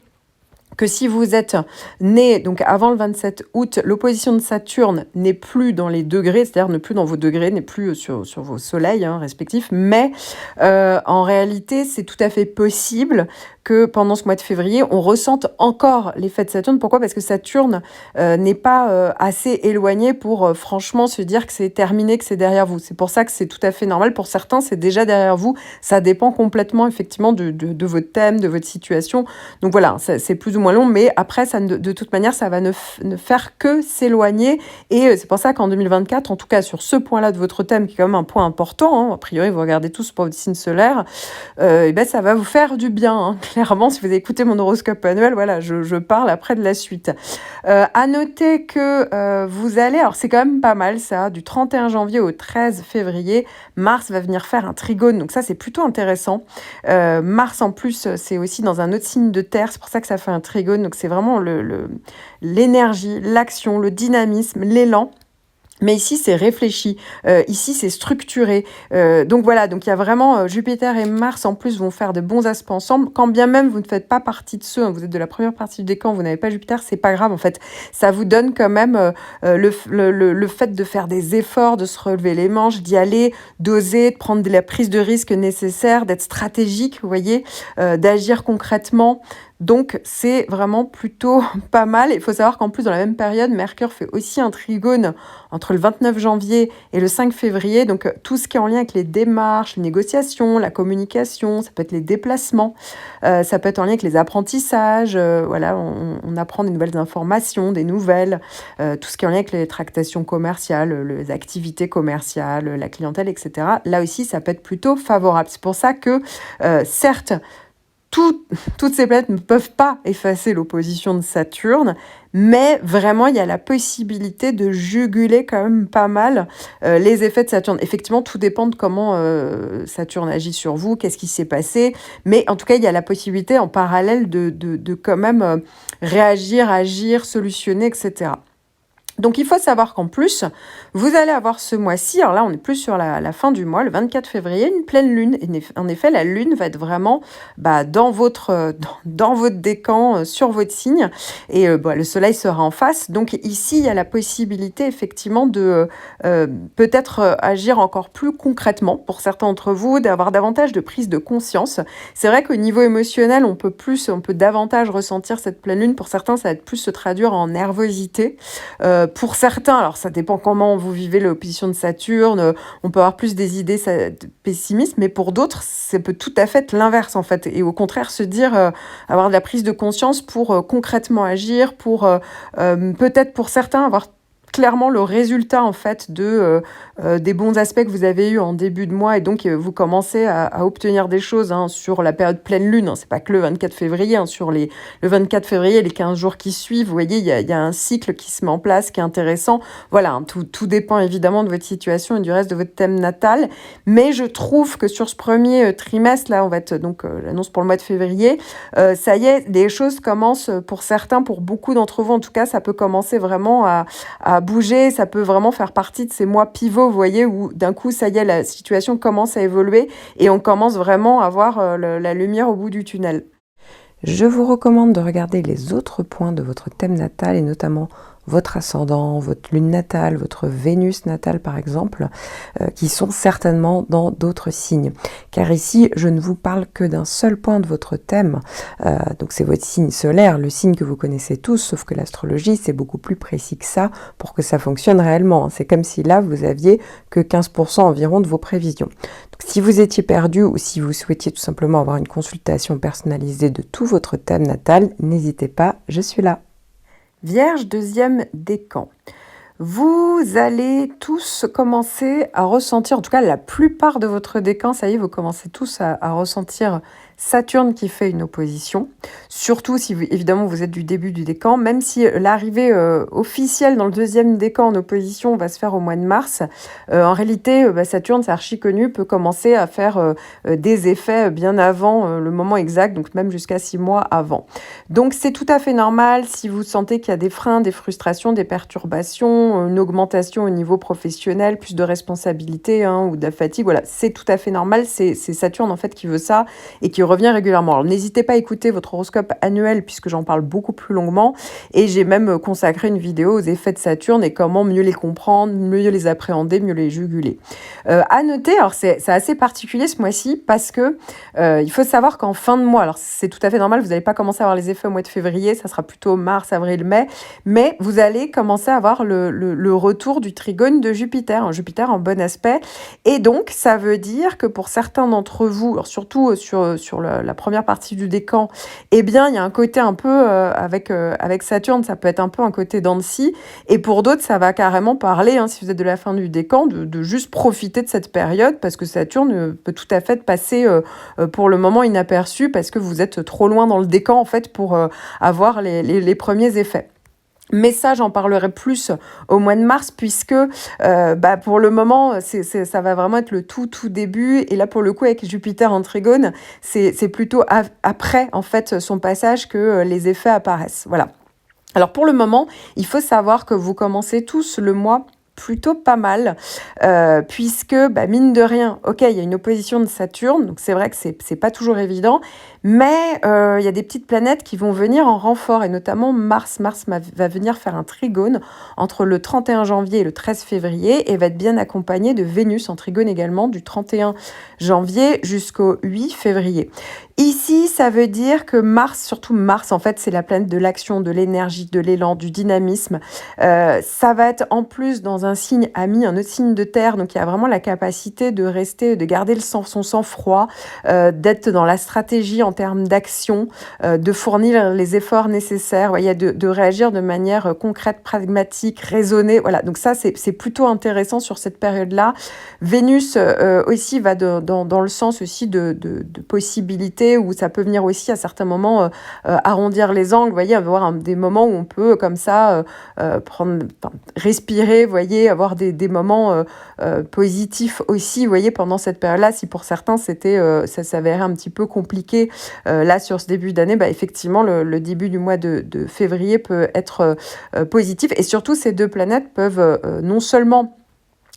que si vous êtes né donc avant le 27 août, l'opposition de Saturne n'est plus dans les degrés, c'est-à-dire n'est plus dans vos degrés, n'est plus sur vos soleils respectifs, mais en réalité, c'est tout à fait possible que pendant ce mois de février, on ressente encore l'effet de Saturne. Pourquoi ? Parce que Saturne n'est pas assez éloigné pour franchement se dire que c'est terminé, que c'est derrière vous. C'est pour ça que c'est tout à fait normal. Pour certains, c'est déjà derrière vous. Ça dépend complètement effectivement de votre thème, de votre situation. Donc voilà, c'est plus ou moins long, mais après, ça, de toute manière, ça va ne faire que s'éloigner. Et c'est pour ça qu'en 2024, en tout cas sur ce point-là de votre thème, qui est quand même un point important, a priori, vous regardez tous pour votre signe solaire, et ben, ça va vous faire du bien. Clairement, si vous écoutez mon horoscope annuel, voilà, je parle après de la suite. À noter que vous allez, alors c'est quand même pas mal ça, du 31 janvier au 13 février, Mars va venir faire un trigone, donc ça c'est plutôt intéressant. Mars en plus, c'est aussi dans un autre signe de terre, c'est pour ça que ça fait un trigone, donc c'est vraiment l'énergie, l'action, le dynamisme, l'élan. Mais ici, c'est réfléchi. Ici, c'est structuré. Donc voilà, donc il y a vraiment Jupiter et Mars, en plus, vont faire de bons aspects ensemble. Quand bien même vous ne faites pas partie de ceux, hein, vous êtes de la première partie du décan, vous n'avez pas Jupiter, c'est pas grave, en fait. Ça vous donne quand même le fait de faire des efforts, de se relever les manches, d'y aller, d'oser, de prendre de la prise de risque nécessaire, d'être stratégique, vous voyez, d'agir concrètement. Donc, c'est vraiment plutôt pas mal. Il faut savoir qu'en plus, dans la même période, Mercure fait aussi un trigone entre le 29 janvier et le 5 février. Donc, tout ce qui est en lien avec les démarches, les négociations, la communication, ça peut être les déplacements, ça peut être en lien avec les apprentissages. Voilà, on apprend des nouvelles informations, des nouvelles, tout ce qui est en lien avec les tractations commerciales, les activités commerciales, la clientèle, etc. Là aussi, ça peut être plutôt favorable. C'est pour ça que, certes, toutes ces planètes ne peuvent pas effacer l'opposition de Saturne, mais vraiment, il y a la possibilité de juguler quand même pas mal les effets de Saturne. Effectivement, tout dépend de comment Saturne agit sur vous, qu'est-ce qui s'est passé, mais en tout cas, il y a la possibilité en parallèle de quand même réagir, agir, solutionner, etc. Donc, il faut savoir qu'en plus, vous allez avoir ce mois-ci, alors là, on est plus sur la fin du mois, le 24 février, une pleine lune. Et en effet, la lune va être vraiment dans votre décan, sur votre signe. Et le soleil sera en face. Donc, ici, il y a la possibilité, effectivement, de peut-être agir encore plus concrètement pour certains d'entre vous, d'avoir davantage de prise de conscience. C'est vrai qu'au niveau émotionnel, on peut davantage ressentir cette pleine lune. Pour certains, ça va être plus se traduire en nervosité. Pour certains, alors ça dépend comment vous vivez l'opposition de Saturne, on peut avoir plus des idées pessimistes, mais pour d'autres, ça peut tout à fait être l'inverse en fait, et au contraire se dire, avoir de la prise de conscience pour concrètement agir, pour peut-être pour certains avoir clairement le résultat en fait des bons aspects que vous avez eus en début de mois, et donc vous commencez à obtenir des choses sur la période pleine lune, c'est pas que le 24 février, sur le 24 février, les 15 jours qui suivent, vous voyez, il y a un cycle qui se met en place qui est intéressant. Voilà, tout dépend évidemment de votre situation et du reste de votre thème natal, mais je trouve que sur ce premier trimestre, là on va être donc l'annonce pour le mois de février, ça y est, des choses commencent pour certains, pour beaucoup d'entre vous en tout cas, ça peut commencer vraiment à bouger, ça peut vraiment faire partie de ces mois pivots, vous voyez, où d'un coup, ça y est, la situation commence à évoluer et on commence vraiment à voir la lumière au bout du tunnel. Je vous recommande de regarder les autres points de votre thème natal et notamment votre ascendant, votre lune natale, votre Vénus natale par exemple, qui sont certainement dans d'autres signes. Car ici, je ne vous parle que d'un seul point de votre thème, donc c'est votre signe solaire, le signe que vous connaissez tous, sauf que l'astrologie, c'est beaucoup plus précis que ça pour que ça fonctionne réellement. C'est comme si là, vous aviez que 15% environ de vos prévisions. Donc, si vous étiez perdu ou si vous souhaitiez tout simplement avoir une consultation personnalisée de tout votre thème natal, n'hésitez pas, je suis là. Vierge, deuxième décan. Vous allez tous commencer à ressentir, en tout cas la plupart de votre décan, ça y est, vous commencez tous à ressentir Saturne qui fait une opposition, surtout si évidemment vous êtes du début du décan, même si l'arrivée officielle dans le deuxième décan en opposition va se faire au mois de mars, en réalité Saturne, c'est archi connu, peut commencer à faire des effets bien avant le moment exact, donc même jusqu'à 6 mois avant. Donc c'est tout à fait normal si vous sentez qu'il y a des freins, des frustrations, des perturbations, une augmentation au niveau professionnel, plus de responsabilités ou de la fatigue, voilà, c'est tout à fait normal, c'est Saturne en fait qui veut ça et qui revient régulièrement. Alors n'hésitez pas à écouter votre horoscope annuel puisque j'en parle beaucoup plus longuement et j'ai même consacré une vidéo aux effets de Saturne et comment mieux les comprendre, mieux les appréhender, mieux les juguler. À noter, alors c'est assez particulier ce mois-ci parce que il faut savoir qu'en fin de mois, alors c'est tout à fait normal, vous n'allez pas commencer à avoir les effets au mois de février, ça sera plutôt mars, avril, mai, mais vous allez commencer à avoir le retour du trigone de Jupiter, Jupiter en bon aspect, et donc ça veut dire que pour certains d'entre vous, alors surtout sur la première partie du décan, eh bien il y a un côté un peu avec Saturne, ça peut être un peu un côté dents de scie, et pour d'autres ça va carrément parler, si vous êtes de la fin du décan, de juste profiter de cette période parce que Saturne peut tout à fait passer pour le moment inaperçu parce que vous êtes trop loin dans le décan en fait pour avoir les premiers effets. Mais ça, j'en parlerai plus au mois de mars puisque pour le moment, ça va vraiment être le tout début. Et là, pour le coup, avec Jupiter en trigone, c'est plutôt après en fait son passage que les effets apparaissent. Voilà. Alors pour le moment, il faut savoir que vous commencez tous le mois plutôt pas mal, puisque, mine de rien, OK, il y a une opposition de Saturne, donc c'est vrai que c'est pas toujours évident, mais il y a des petites planètes qui vont venir en renfort, et notamment Mars. Mars va venir faire un trigone entre le 31 janvier et le 13 février, et va être bien accompagné de Vénus en trigone également du 31 janvier jusqu'au 8 février. Ici, ça veut dire que Mars, surtout Mars, en fait, c'est la planète de l'action, de l'énergie, de l'élan, du dynamisme. Ça va être en plus dans un signe ami, un autre signe de terre, donc il y a vraiment la capacité de rester, de garder son sang-froid, d'être dans la stratégie en termes d'action, de fournir les efforts nécessaires, voyez, de réagir de manière concrète, pragmatique, raisonnée. Voilà, donc ça, c'est plutôt intéressant sur cette période-là. Vénus aussi va dans le sens aussi de possibilités, où ça peut venir aussi à certains moments arrondir les angles, vous voyez, avoir des moments où on peut comme ça respirer, vous voyez, avoir des moments positifs aussi, vous voyez, pendant cette période-là. Si pour certains ça s'avérait un petit peu compliqué là sur ce début d'année, effectivement le début du mois de février peut être positif, et surtout ces deux planètes peuvent non seulement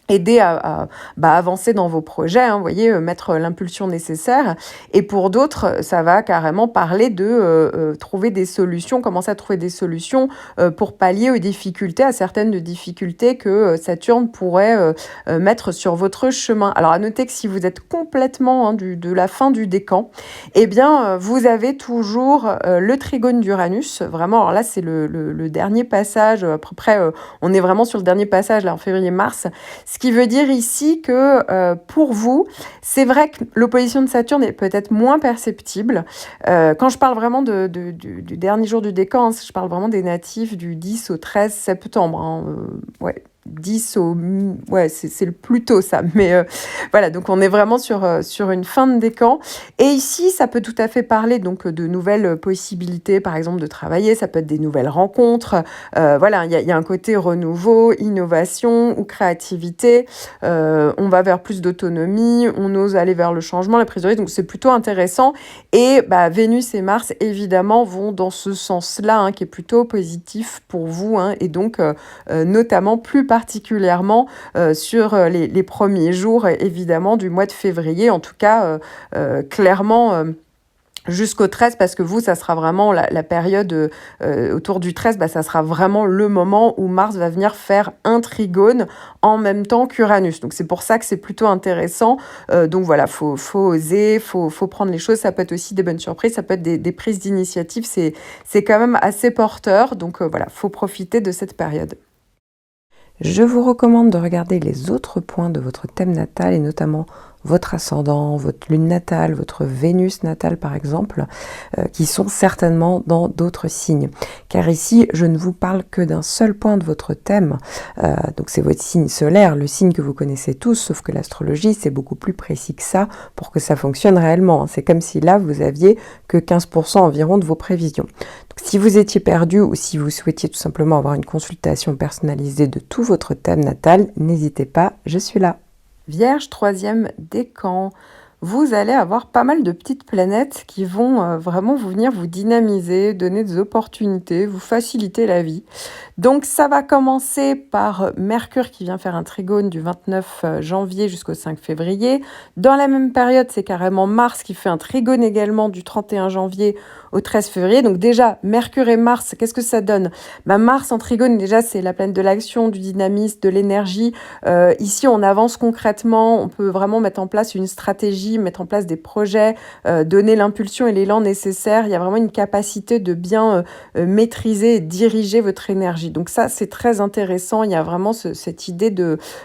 aider à avancer dans vos projets, vous voyez, mettre l'impulsion nécessaire. Et pour d'autres, ça va carrément parler de trouver des solutions, commencer à trouver des solutions pour pallier aux difficultés, à certaines difficultés que Saturne pourrait mettre sur votre chemin. Alors à noter que si vous êtes complètement de la fin du décan, eh bien vous avez toujours le trigone d'Uranus. Vraiment, alors là c'est le dernier passage, à peu près, on est vraiment sur le dernier passage là en février-mars. Ce qui veut dire ici que pour vous, c'est vrai que l'opposition de Saturne est peut-être moins perceptible. Quand je parle vraiment du dernier jour du décan, je parle vraiment des natifs du 10 au 13 septembre. Ouais. 10 au... Ouais, c'est le plus tôt ça. Mais voilà, donc on est vraiment sur une fin de décan. Et ici, ça peut tout à fait parler donc de nouvelles possibilités, par exemple de travailler. Ça peut être des nouvelles rencontres. Voilà, il y a un côté renouveau, innovation ou créativité. On va vers plus d'autonomie. On ose aller vers le changement, la prise de risque. Donc c'est plutôt intéressant. Et Vénus et Mars, évidemment, vont dans ce sens-là, qui est plutôt positif pour vous. Et donc, notamment plus particulièrement sur les premiers jours, évidemment, du mois de février, en tout cas, clairement... jusqu'au 13, parce que vous, ça sera vraiment la période autour du 13, ça sera vraiment le moment où Mars va venir faire un trigone en même temps qu'Uranus. Donc c'est pour ça que c'est plutôt intéressant. Donc voilà, faut oser, faut prendre les choses. Ça peut être aussi des bonnes surprises, ça peut être des prises d'initiative. C'est quand même assez porteur. Donc voilà, faut profiter de cette période. Je vous recommande de regarder les autres points de votre thème natal, et notamment votre ascendant, votre lune natale, votre Vénus natale par exemple, qui sont certainement dans d'autres signes. Car ici, je ne vous parle que d'un seul point de votre thème, donc c'est votre signe solaire, le signe que vous connaissez tous, sauf que l'astrologie, c'est beaucoup plus précis que ça pour que ça fonctionne réellement. C'est comme si là, vous aviez que 15% environ de vos prévisions. Donc, si vous étiez perdu, ou si vous souhaitiez tout simplement avoir une consultation personnalisée de tout votre thème natal, n'hésitez pas, je suis là. Vierge, troisième décan, vous allez avoir pas mal de petites planètes qui vont vraiment venir vous dynamiser, donner des opportunités, vous faciliter la vie. Donc ça va commencer par Mercure qui vient faire un trigone du 29 janvier jusqu'au 5 février. Dans la même période, c'est carrément Mars qui fait un trigone également du 31 janvier au 13 février. Donc déjà, Mercure et Mars, qu'est-ce que ça donne ? Mars en trigone, déjà, c'est la planète de l'action, du dynamisme, de l'énergie. Ici, on avance concrètement, on peut vraiment mettre en place une stratégie, mettre en place des projets, donner l'impulsion et l'élan nécessaire. Il y a vraiment une capacité de bien maîtriser et diriger votre énergie. Donc ça, c'est très intéressant. Il y a vraiment cette idée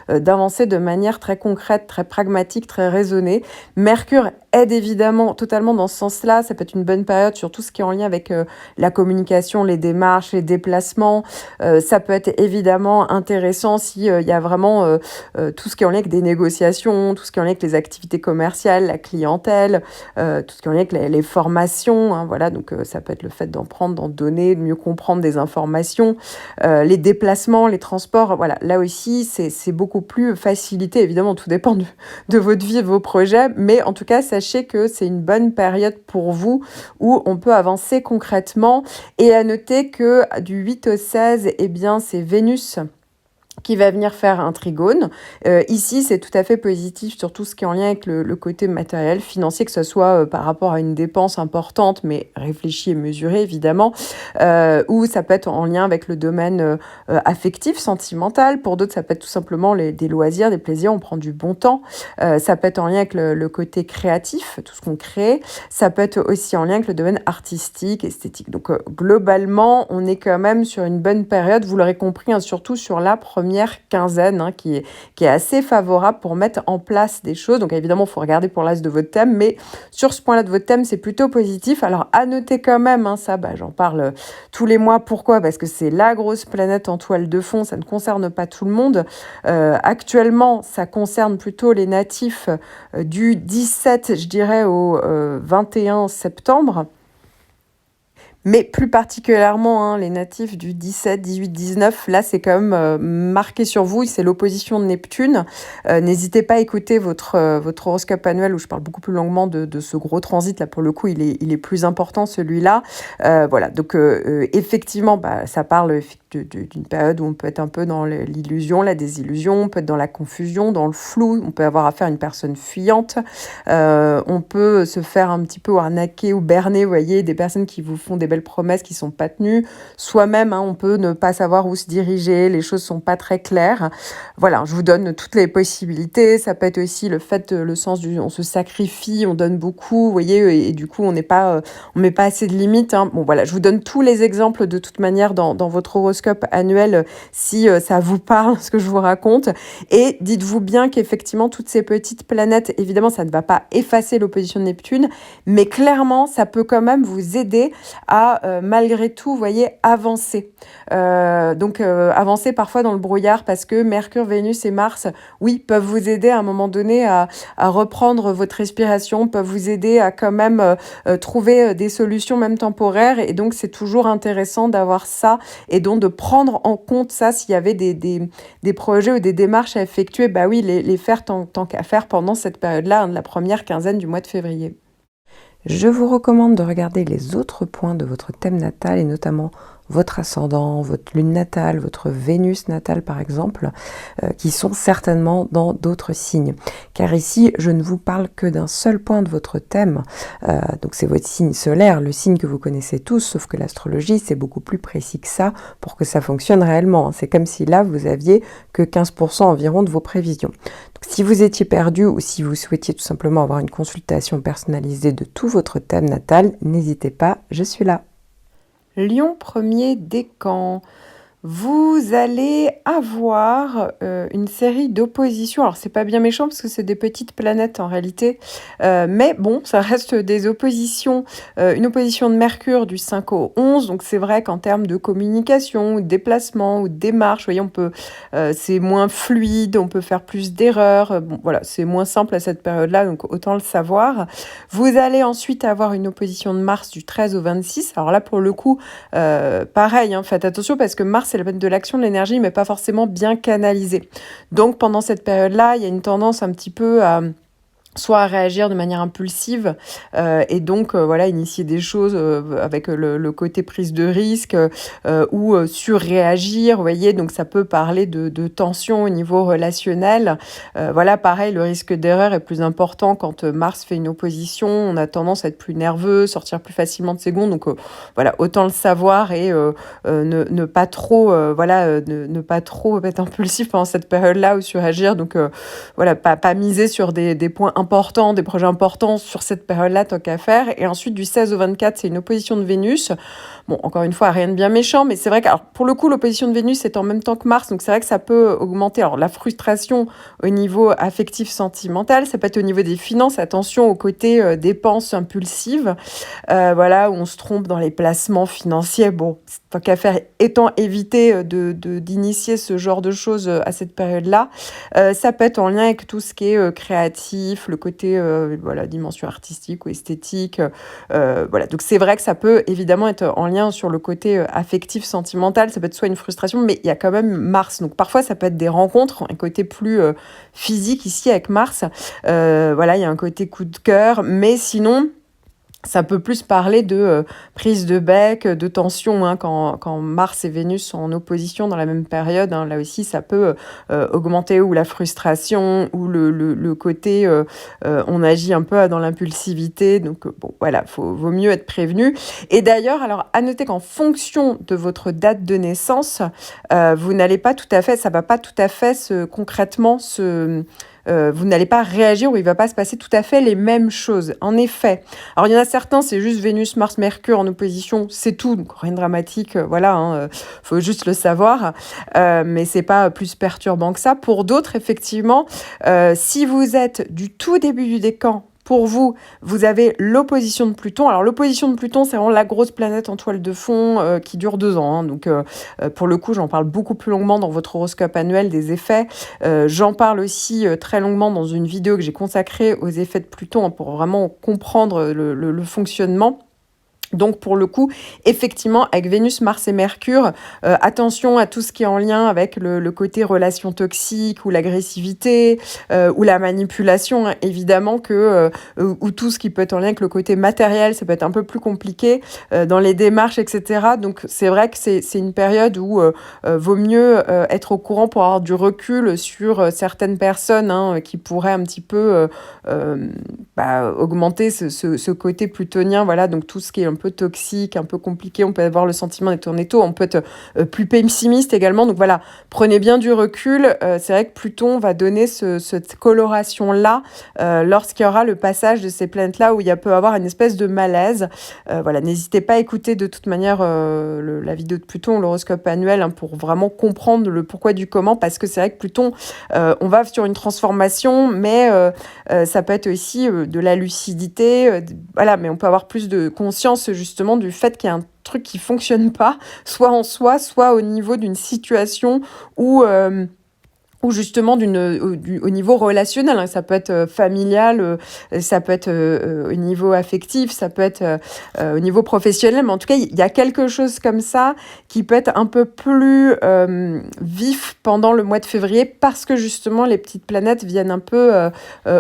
d'avancer de manière très concrète, très pragmatique, très raisonnée. Mercure aide évidemment totalement dans ce sens-là. Ça peut être une bonne période sur tout ce qui est en lien avec la communication, les démarches, les déplacements. Ça peut être évidemment intéressant s'il y a vraiment tout ce qui est en lien avec des négociations, tout ce qui est en lien avec les activités commerciales, la clientèle, tout ce qui est en lien avec les formations. Voilà, donc ça peut être le fait d'en prendre, d'en donner, de mieux comprendre des informations. Les déplacements, les transports, voilà, là aussi, c'est beaucoup plus facilité. Évidemment, tout dépend de votre vie et de vos projets, mais en tout cas, sachez que c'est une bonne période pour vous où on peut avancer concrètement. Et à noter que du 8 au 16, eh bien, c'est Vénus qui va venir faire un trigone. Ici, c'est tout à fait positif sur tout ce qui est en lien avec le côté matériel, financier, que ce soit par rapport à une dépense importante, mais réfléchie et mesurée, évidemment, ou ça peut être en lien avec le domaine affectif, sentimental. Pour d'autres, ça peut être tout simplement des loisirs, des plaisirs, on prend du bon temps. Ça peut être en lien avec le côté créatif, tout ce qu'on crée. Ça peut être aussi en lien avec le domaine artistique, esthétique. Donc, globalement, on est quand même sur une bonne période, vous l'aurez compris, hein, surtout sur la première quinzaine, hein, qui est assez favorable pour mettre en place des choses. Donc évidemment, il faut regarder pour l'as de votre thème, mais sur ce point-là de votre thème, c'est plutôt positif. Alors à noter quand même, hein, ça, j'en parle tous les mois. Pourquoi ? Parce que c'est la grosse planète en toile de fond, ça ne concerne pas tout le monde. Actuellement, ça concerne plutôt les natifs du 17, je dirais, au 21 septembre. Mais plus particulièrement, hein, les natifs du 17, 18, 19, là, c'est quand même marqué sur vous. C'est l'opposition de Neptune. N'hésitez pas à écouter votre horoscope annuel où je parle beaucoup plus longuement de ce gros transit. Là, pour le coup, il est plus important, celui-là. Voilà, donc effectivement, ça parle d'une période où on peut être un peu dans l'illusion, la désillusion, on peut être dans la confusion, dans le flou, on peut avoir affaire à une personne fuyante, on peut se faire un petit peu arnaquer ou berner, vous voyez, des personnes qui vous font des belles promesses qui sont pas tenues. Soi-même, hein, on peut ne pas savoir où se diriger, les choses sont pas très claires. Voilà, je vous donne toutes les possibilités. Ça peut être aussi le fait, le sens du, on se sacrifie, on donne beaucoup, vous voyez, et du coup, on met pas assez de limites. Hein. Bon, voilà, je vous donne tous les exemples de toute manière dans votre horoscope annuel si ça vous parle, ce que je vous raconte. Et dites-vous bien qu'effectivement, toutes ces petites planètes, évidemment, ça ne va pas effacer l'opposition de Neptune, mais clairement, ça peut quand même vous aider à malgré tout, vous voyez, avancer. Donc, avancer parfois dans le brouillard parce que Mercure, Vénus et Mars, oui, peuvent vous aider à un moment donné à reprendre votre respiration, peuvent vous aider à quand même trouver des solutions même temporaires. Et donc, c'est toujours intéressant d'avoir ça et donc de prendre en compte ça s'il y avait des projets ou des démarches à effectuer, oui, les faire tant qu'à faire pendant cette période-là, hein, de la première quinzaine du mois de février. Je vous recommande de regarder les autres points de votre thème natal et notamment votre ascendant, votre lune natale, votre Vénus natale par exemple, qui sont certainement dans d'autres signes. Car ici, je ne vous parle que d'un seul point de votre thème, donc c'est votre signe solaire, le signe que vous connaissez tous, sauf que l'astrologie, c'est beaucoup plus précis que ça pour que ça fonctionne réellement. C'est comme si là, vous aviez que 15% environ de vos prévisions. Donc, si vous étiez perdu ou si vous souhaitiez tout simplement avoir une consultation personnalisée de tout votre thème natal, n'hésitez pas, je suis là. Lion premier décan. Vous allez avoir une série d'oppositions. Alors, c'est pas bien méchant parce que c'est des petites planètes en réalité. Mais bon, ça reste des oppositions. Une opposition de Mercure du 5 au 11. Donc, c'est vrai qu'en termes de communication, ou de déplacement, ou de démarche, vous voyez, c'est moins fluide, on peut faire plus d'erreurs. Bon, voilà, c'est moins simple à cette période-là, donc autant le savoir. Vous allez ensuite avoir une opposition de Mars du 13 au 26. Alors là, pour le coup, pareil, hein, faites attention parce que Mars, c'est la peine de l'action, de l'énergie, mais pas forcément bien canalisée. Donc, pendant cette période-là, il y a une tendance un petit peu à soit à réagir de manière impulsive et donc voilà, initier des choses avec le côté prise de risque ou surréagir, vous voyez, donc ça peut parler de tension au niveau relationnel. Voilà, pareil, le risque d'erreur est plus important quand Mars fait une opposition, on a tendance à être plus nerveux, sortir plus facilement de ses gonds, donc voilà, autant le savoir et ne pas trop ne pas trop être impulsif pendant cette période-là ou suragir, donc voilà, pas miser sur des points importants, des projets importants sur cette période-là, tant qu'à faire. Et ensuite, du 16 au 24, c'est une opposition de Vénus. Bon, encore une fois, rien de bien méchant, mais c'est vrai que, alors, pour le coup, l'opposition de Vénus est en même temps que Mars, donc c'est vrai que ça peut augmenter la frustration au niveau affectif, sentimental. Ça peut être au niveau des finances. Attention au côté dépenses impulsives, voilà, où on se trompe dans les placements financiers. Bon, tant qu'à faire, étant éviter d'initier ce genre de choses à cette période-là. Ça peut être en lien avec tout ce qui est créatif, le côté dimension artistique ou esthétique. Voilà, donc c'est vrai que ça peut évidemment être en lien sur le côté affectif, sentimental. Ça peut être soit une frustration, mais il y a quand même Mars. Donc parfois, ça peut être des rencontres, un côté plus physique ici avec Mars. Voilà, il y a un côté coup de cœur, mais sinon, Ça peut plus parler de prise de bec, de tension, hein, quand Mars et Vénus sont en opposition dans la même période. Hein, là aussi, ça peut augmenter ou la frustration ou le côté on agit un peu dans l'impulsivité. Donc, bon, voilà, vaut mieux être prévenu. Et d'ailleurs, alors, à noter qu'en fonction de votre date de naissance, vous n'allez pas tout à fait, ça va pas tout à fait concrètement vous n'allez pas réagir ou il ne va pas se passer tout à fait les mêmes choses. En effet, alors il y en a certains, c'est juste Vénus, Mars, Mercure en opposition, c'est tout, donc rien de dramatique, voilà, hein, faut juste le savoir, mais c'est pas plus perturbant que ça. Pour d'autres, effectivement, si vous êtes du tout début du décan, pour vous, vous avez l'opposition de Pluton. Alors l'opposition de Pluton, c'est vraiment la grosse planète en toile de fond qui dure 2 ans. Hein. Donc pour le coup, j'en parle beaucoup plus longuement dans votre horoscope annuel des effets. J'en parle aussi très longuement dans une vidéo que j'ai consacrée aux effets de Pluton hein, pour vraiment comprendre le fonctionnement. Donc pour le coup, effectivement, avec Vénus, Mars et Mercure, attention à tout ce qui est en lien avec le côté relation toxique ou l'agressivité ou la manipulation, hein, évidemment que ou tout ce qui peut être en lien avec le côté matériel, ça peut être un peu plus compliqué dans les démarches, etc. Donc c'est vrai que c'est une période où vaut mieux être au courant pour avoir du recul sur certaines personnes hein, qui pourraient un petit peu augmenter ce côté plutonien, voilà, donc tout ce qui est un peu toxique, un peu compliqué, on peut avoir le sentiment d'être en étau, on peut être plus pessimiste également, donc voilà, prenez bien du recul, c'est vrai que Pluton va donner cette coloration-là lorsqu'il y aura le passage de ces planètes-là où il peut y avoir une espèce de malaise, voilà, n'hésitez pas à écouter de toute manière la vidéo de Pluton, l'horoscope annuel, hein, pour vraiment comprendre le pourquoi du comment, parce que c'est vrai que Pluton, on va sur une transformation, mais ça peut être aussi de la lucidité, voilà, mais on peut avoir plus de conscience justement du fait qu'il y a un truc qui fonctionne pas, soit en soi, soit au niveau d'une situation où ou justement au niveau relationnel, hein. Ça peut être familial, ça peut être au niveau affectif, ça peut être au niveau professionnel, mais en tout cas, il y a quelque chose comme ça qui peut être un peu plus vif pendant le mois de février parce que justement, les petites planètes viennent un peu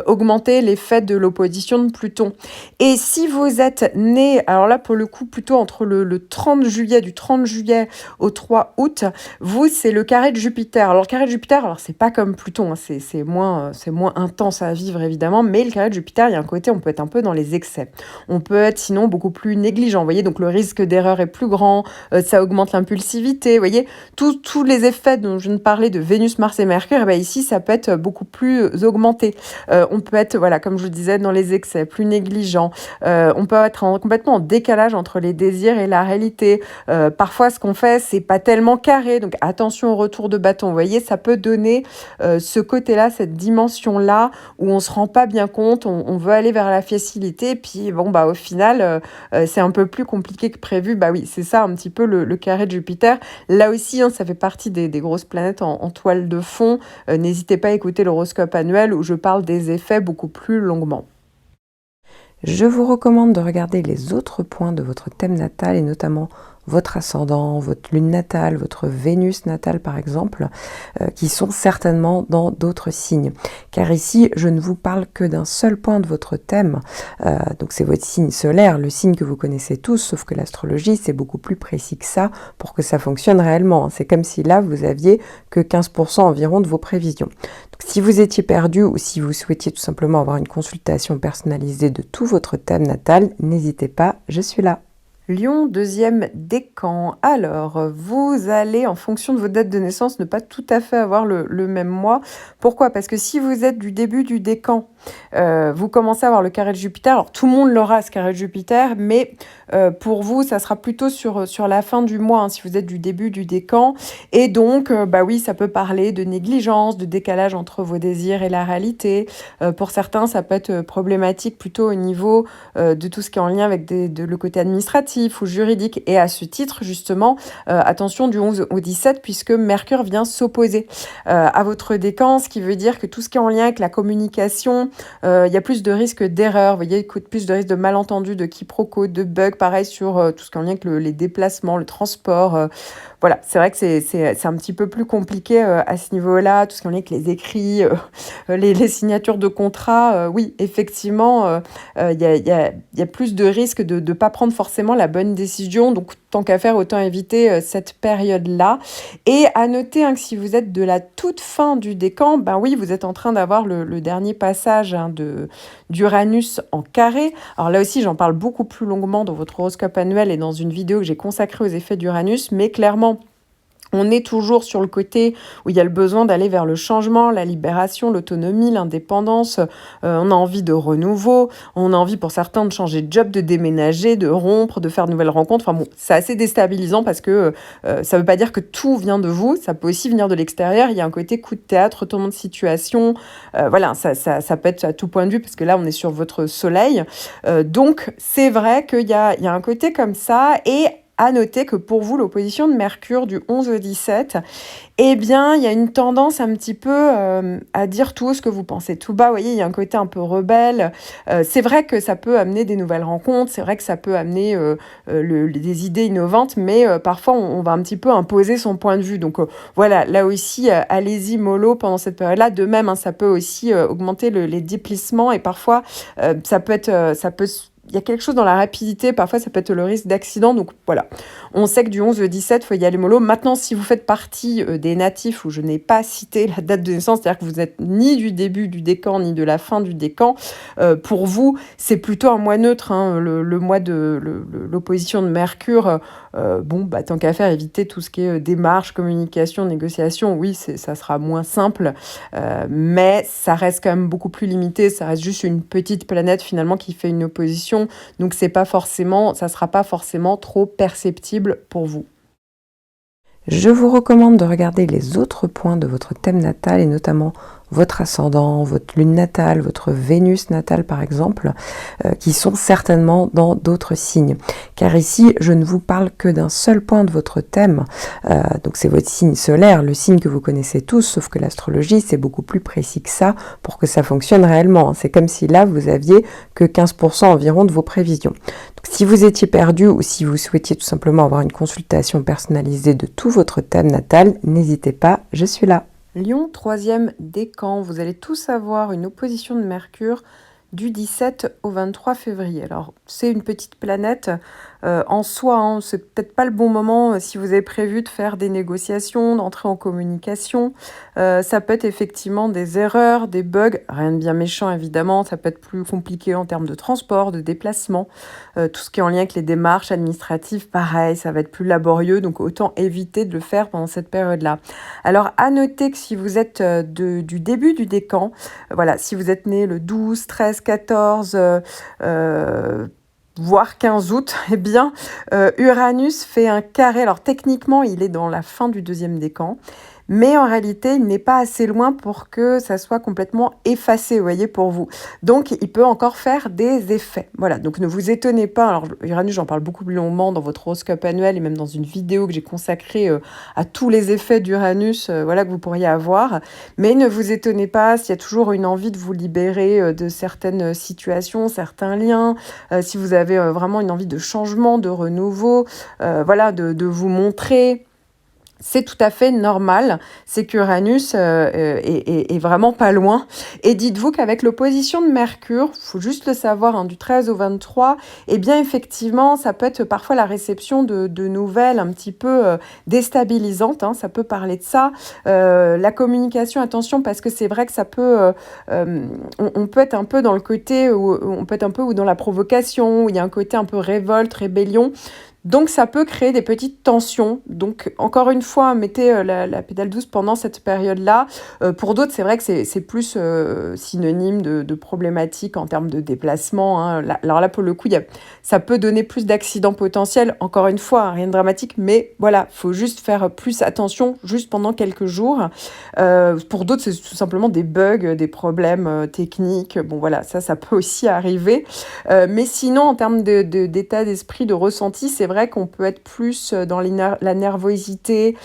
augmenter l'effet de l'opposition de Pluton. Et si vous êtes né, alors là, pour le coup, plutôt entre le 30 juillet, du 30 juillet au 3 août, vous, c'est le carré de Jupiter. Alors, le carré de Jupiter, alors c'est pas comme Pluton, hein, c'est moins intense à vivre évidemment, mais le carré de Jupiter, il y a un côté, on peut être un peu dans les excès. On peut être sinon beaucoup plus négligent, vous voyez, donc le risque d'erreur est plus grand, ça augmente l'impulsivité, vous voyez, tous les effets dont je viens de parler de Vénus, Mars et Mercure, et bien ici, ça peut être beaucoup plus augmenté. On peut être, voilà, comme je vous disais, dans les excès, plus négligent. On peut être complètement en décalage entre les désirs et la réalité. Parfois, ce qu'on fait, c'est pas tellement carré, donc attention au retour de bâton. Vous voyez, ça peut donner ce côté-là, cette dimension-là, où on se rend pas bien compte, on veut aller vers la facilité, puis bon, au final, c'est un peu plus compliqué que prévu. Bah oui, c'est ça un petit peu le carré de Jupiter. Là aussi, hein, ça fait partie des grosses planètes en toile de fond. N'hésitez pas à écouter l'horoscope annuel où je parle des effets beaucoup plus longuement. Je vous recommande de regarder les autres points de votre thème natal et notamment votre ascendant, votre lune natale, votre Vénus natale par exemple, qui sont certainement dans d'autres signes. Car ici, je ne vous parle que d'un seul point de votre thème, donc c'est votre signe solaire, le signe que vous connaissez tous, sauf que l'astrologie, c'est beaucoup plus précis que ça pour que ça fonctionne réellement. C'est comme si là, vous aviez que 15% environ de vos prévisions. Donc, si vous étiez perdu ou si vous souhaitiez tout simplement avoir une consultation personnalisée de tout votre thème natal, n'hésitez pas, je suis là. Lion, deuxième décan. Alors, vous allez, en fonction de votre date de naissance, ne pas tout à fait avoir le même mois. Pourquoi? Parce que si vous êtes du début du décan, vous commencez à avoir le carré de Jupiter. Alors, tout le monde l'aura, ce carré de Jupiter, mais pour vous, ça sera plutôt sur la fin du mois, hein, si vous êtes du début du décan. Et donc, oui, ça peut parler de négligence, de décalage entre vos désirs et la réalité. Pour certains, ça peut être problématique plutôt au niveau de tout ce qui est en lien avec le côté administratif ou juridique. Et à ce titre, justement, attention du 11 au 17, puisque Mercure vient s'opposer à votre décan, ce qui veut dire que tout ce qui est en lien avec la communication, il y a plus de risques d'erreur, vous voyez, plus de risques de malentendus, de quiproquos, de bugs, pareil sur tout ce qui est en lien avec les déplacements, le transport. voilà, c'est vrai que c'est un petit peu plus compliqué à ce niveau-là, tout ce qui est en lien avec les écrits, les signatures de contrats. Oui, effectivement, il y a plus de risques de ne pas prendre forcément la bonne décision. Donc, tant qu'à faire, autant éviter cette période-là. Et à noter hein, que si vous êtes de la toute fin du décan, ben oui, vous êtes en train d'avoir le dernier passage hein, d'Uranus en carré. Alors là aussi, j'en parle beaucoup plus longuement dans votre horoscope annuel et dans une vidéo que j'ai consacrée aux effets d'Uranus, mais clairement, on est toujours sur le côté où il y a le besoin d'aller vers le changement, la libération, l'autonomie, l'indépendance. On a envie de renouveau, on a envie pour certains de changer de job, de déménager, de rompre, de faire de nouvelles rencontres. Enfin bon, c'est assez déstabilisant parce que ça ne veut pas dire que tout vient de vous, ça peut aussi venir de l'extérieur. Il y a un côté coup de théâtre, retournement de situation. Voilà, ça peut être à tout point de vue parce que là, on est sur votre soleil. Donc, c'est vrai qu'il y a un côté comme ça et à noter que pour vous, l'opposition de Mercure du 11 au 17, eh bien, il y a une tendance un petit peu à dire tout haut ce que vous pensez tout bas. Vous voyez, il y a un côté un peu rebelle. C'est vrai que ça peut amener des nouvelles rencontres, c'est vrai que ça peut amener des idées innovantes, mais parfois, on va un petit peu imposer son point de vue. Donc voilà, là aussi, allez-y mollo pendant cette période-là. De même, hein, ça peut aussi augmenter les déplissements et parfois, ça peut être... il y a quelque chose dans la rapidité, parfois ça peut être le risque d'accident, donc voilà. On sait que du 11 au 17, il faut y aller mollo. Maintenant, si vous faites partie des natifs où je n'ai pas cité la date de naissance, c'est-à-dire que vous n'êtes ni du début du décan, ni de la fin du décan, pour vous, c'est plutôt un mois neutre, hein, le mois de l'opposition de Mercure. Bon, bah, tant qu'à faire, éviter tout ce qui est démarche, communication, négociation, oui, ça sera moins simple, mais ça reste quand même beaucoup plus limité, ça reste juste une petite planète finalement qui fait une opposition. Donc ça sera pas forcément trop perceptible pour vous. Je vous recommande de regarder les autres points de votre thème natal et notamment votre ascendant, votre lune natale, votre Vénus natale par exemple, qui sont certainement dans d'autres signes. Car ici, je ne vous parle que d'un seul point de votre thème, donc c'est votre signe solaire, le signe que vous connaissez tous, sauf que l'astrologie c'est beaucoup plus précis que ça pour que ça fonctionne réellement. C'est comme si là vous aviez que 15% environ de vos prévisions. Donc, si vous étiez perdu ou si vous souhaitiez tout simplement avoir une consultation personnalisée de tout votre thème natal, n'hésitez pas, je suis là. Lion, 3e décan, vous allez tous avoir une opposition de Mercure du 17 au 23 février. Alors, c'est une petite planète en soi, hein, c'est peut-être pas le bon moment si vous avez prévu de faire des négociations, d'entrer en communication. Ça peut être effectivement des erreurs, des bugs, rien de bien méchant évidemment, ça peut être plus compliqué en termes de transport, de déplacement, tout ce qui est en lien avec les démarches administratives, pareil, ça va être plus laborieux, donc autant éviter de le faire pendant cette période-là. Alors, à noter que si vous êtes du début du décan, voilà, si vous êtes né le 12, 13, 14, voire 15 août, eh bien, Uranus fait un carré. Alors, techniquement, il est dans la fin du 2e décan, mais en réalité, il n'est pas assez loin pour que ça soit complètement effacé, vous voyez, pour vous. Donc, il peut encore faire des effets. Voilà, donc ne vous étonnez pas. Alors, Uranus, j'en parle beaucoup plus longuement dans votre horoscope annuel et même dans une vidéo que j'ai consacrée à tous les effets d'Uranus voilà, que vous pourriez avoir. Mais ne vous étonnez pas s'il y a toujours une envie de vous libérer de certaines situations, certains liens, si vous avez vraiment une envie de changement, de renouveau, voilà, de vous montrer. C'est tout à fait normal, c'est qu'Uranus est vraiment pas loin. Et dites-vous qu'avec l'opposition de Mercure, il faut juste le savoir, hein, du 13 au 23, eh bien effectivement, ça peut être parfois la réception de nouvelles un petit peu déstabilisantes, hein, ça peut parler de ça. La communication, attention, parce que c'est vrai que ça peut... on peut être un peu dans le côté, on peut être un peu ou dans la provocation, où il y a un côté un peu révolte, rébellion. Donc, ça peut créer des petites tensions. Donc, encore une fois, mettez la pédale douce pendant cette période-là. Pour d'autres, c'est vrai que c'est plus synonyme de problématiques en termes de déplacement, hein. Alors là, pour le coup, ça peut donner plus d'accidents potentiels. Encore une fois, hein, rien de dramatique, mais voilà, il faut juste faire plus attention juste pendant quelques jours. Pour d'autres, c'est tout simplement des bugs, des problèmes techniques. Bon, voilà, ça peut aussi arriver. Mais sinon, en termes d'état d'esprit, de ressenti, c'est vrai vrai qu'on peut être plus dans la nervosité,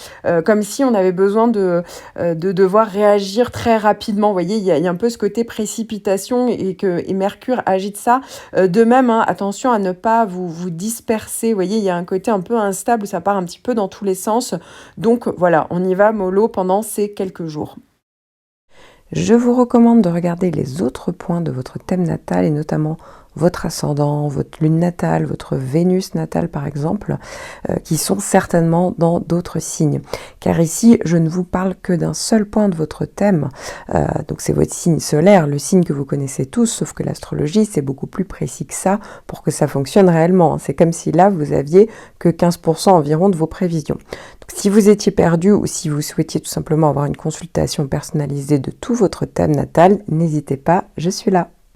comme si on avait besoin de devoir réagir très rapidement. Vous voyez, il y a un peu ce côté précipitation et Mercure agite ça. De même, hein, attention à ne pas vous disperser. Vous voyez, il y a un côté un peu instable, ça part un petit peu dans tous les sens. Donc voilà, on y va mollo pendant ces quelques jours. Je vous recommande de regarder les autres points de votre thème natal et notamment votre ascendant, votre lune natale, votre Vénus natale par exemple, qui sont certainement dans d'autres signes. Car ici, je ne vous parle que d'un seul point de votre thème, donc c'est votre signe solaire, le signe que vous connaissez tous, sauf que l'astrologie c'est beaucoup plus précis que ça pour que ça fonctionne réellement. C'est comme si là vous aviez que 15% environ de vos prévisions. Donc, si vous étiez perdu ou si vous souhaitiez tout simplement avoir une consultation personnalisée de tout votre thème natal, n'hésitez pas, je suis là.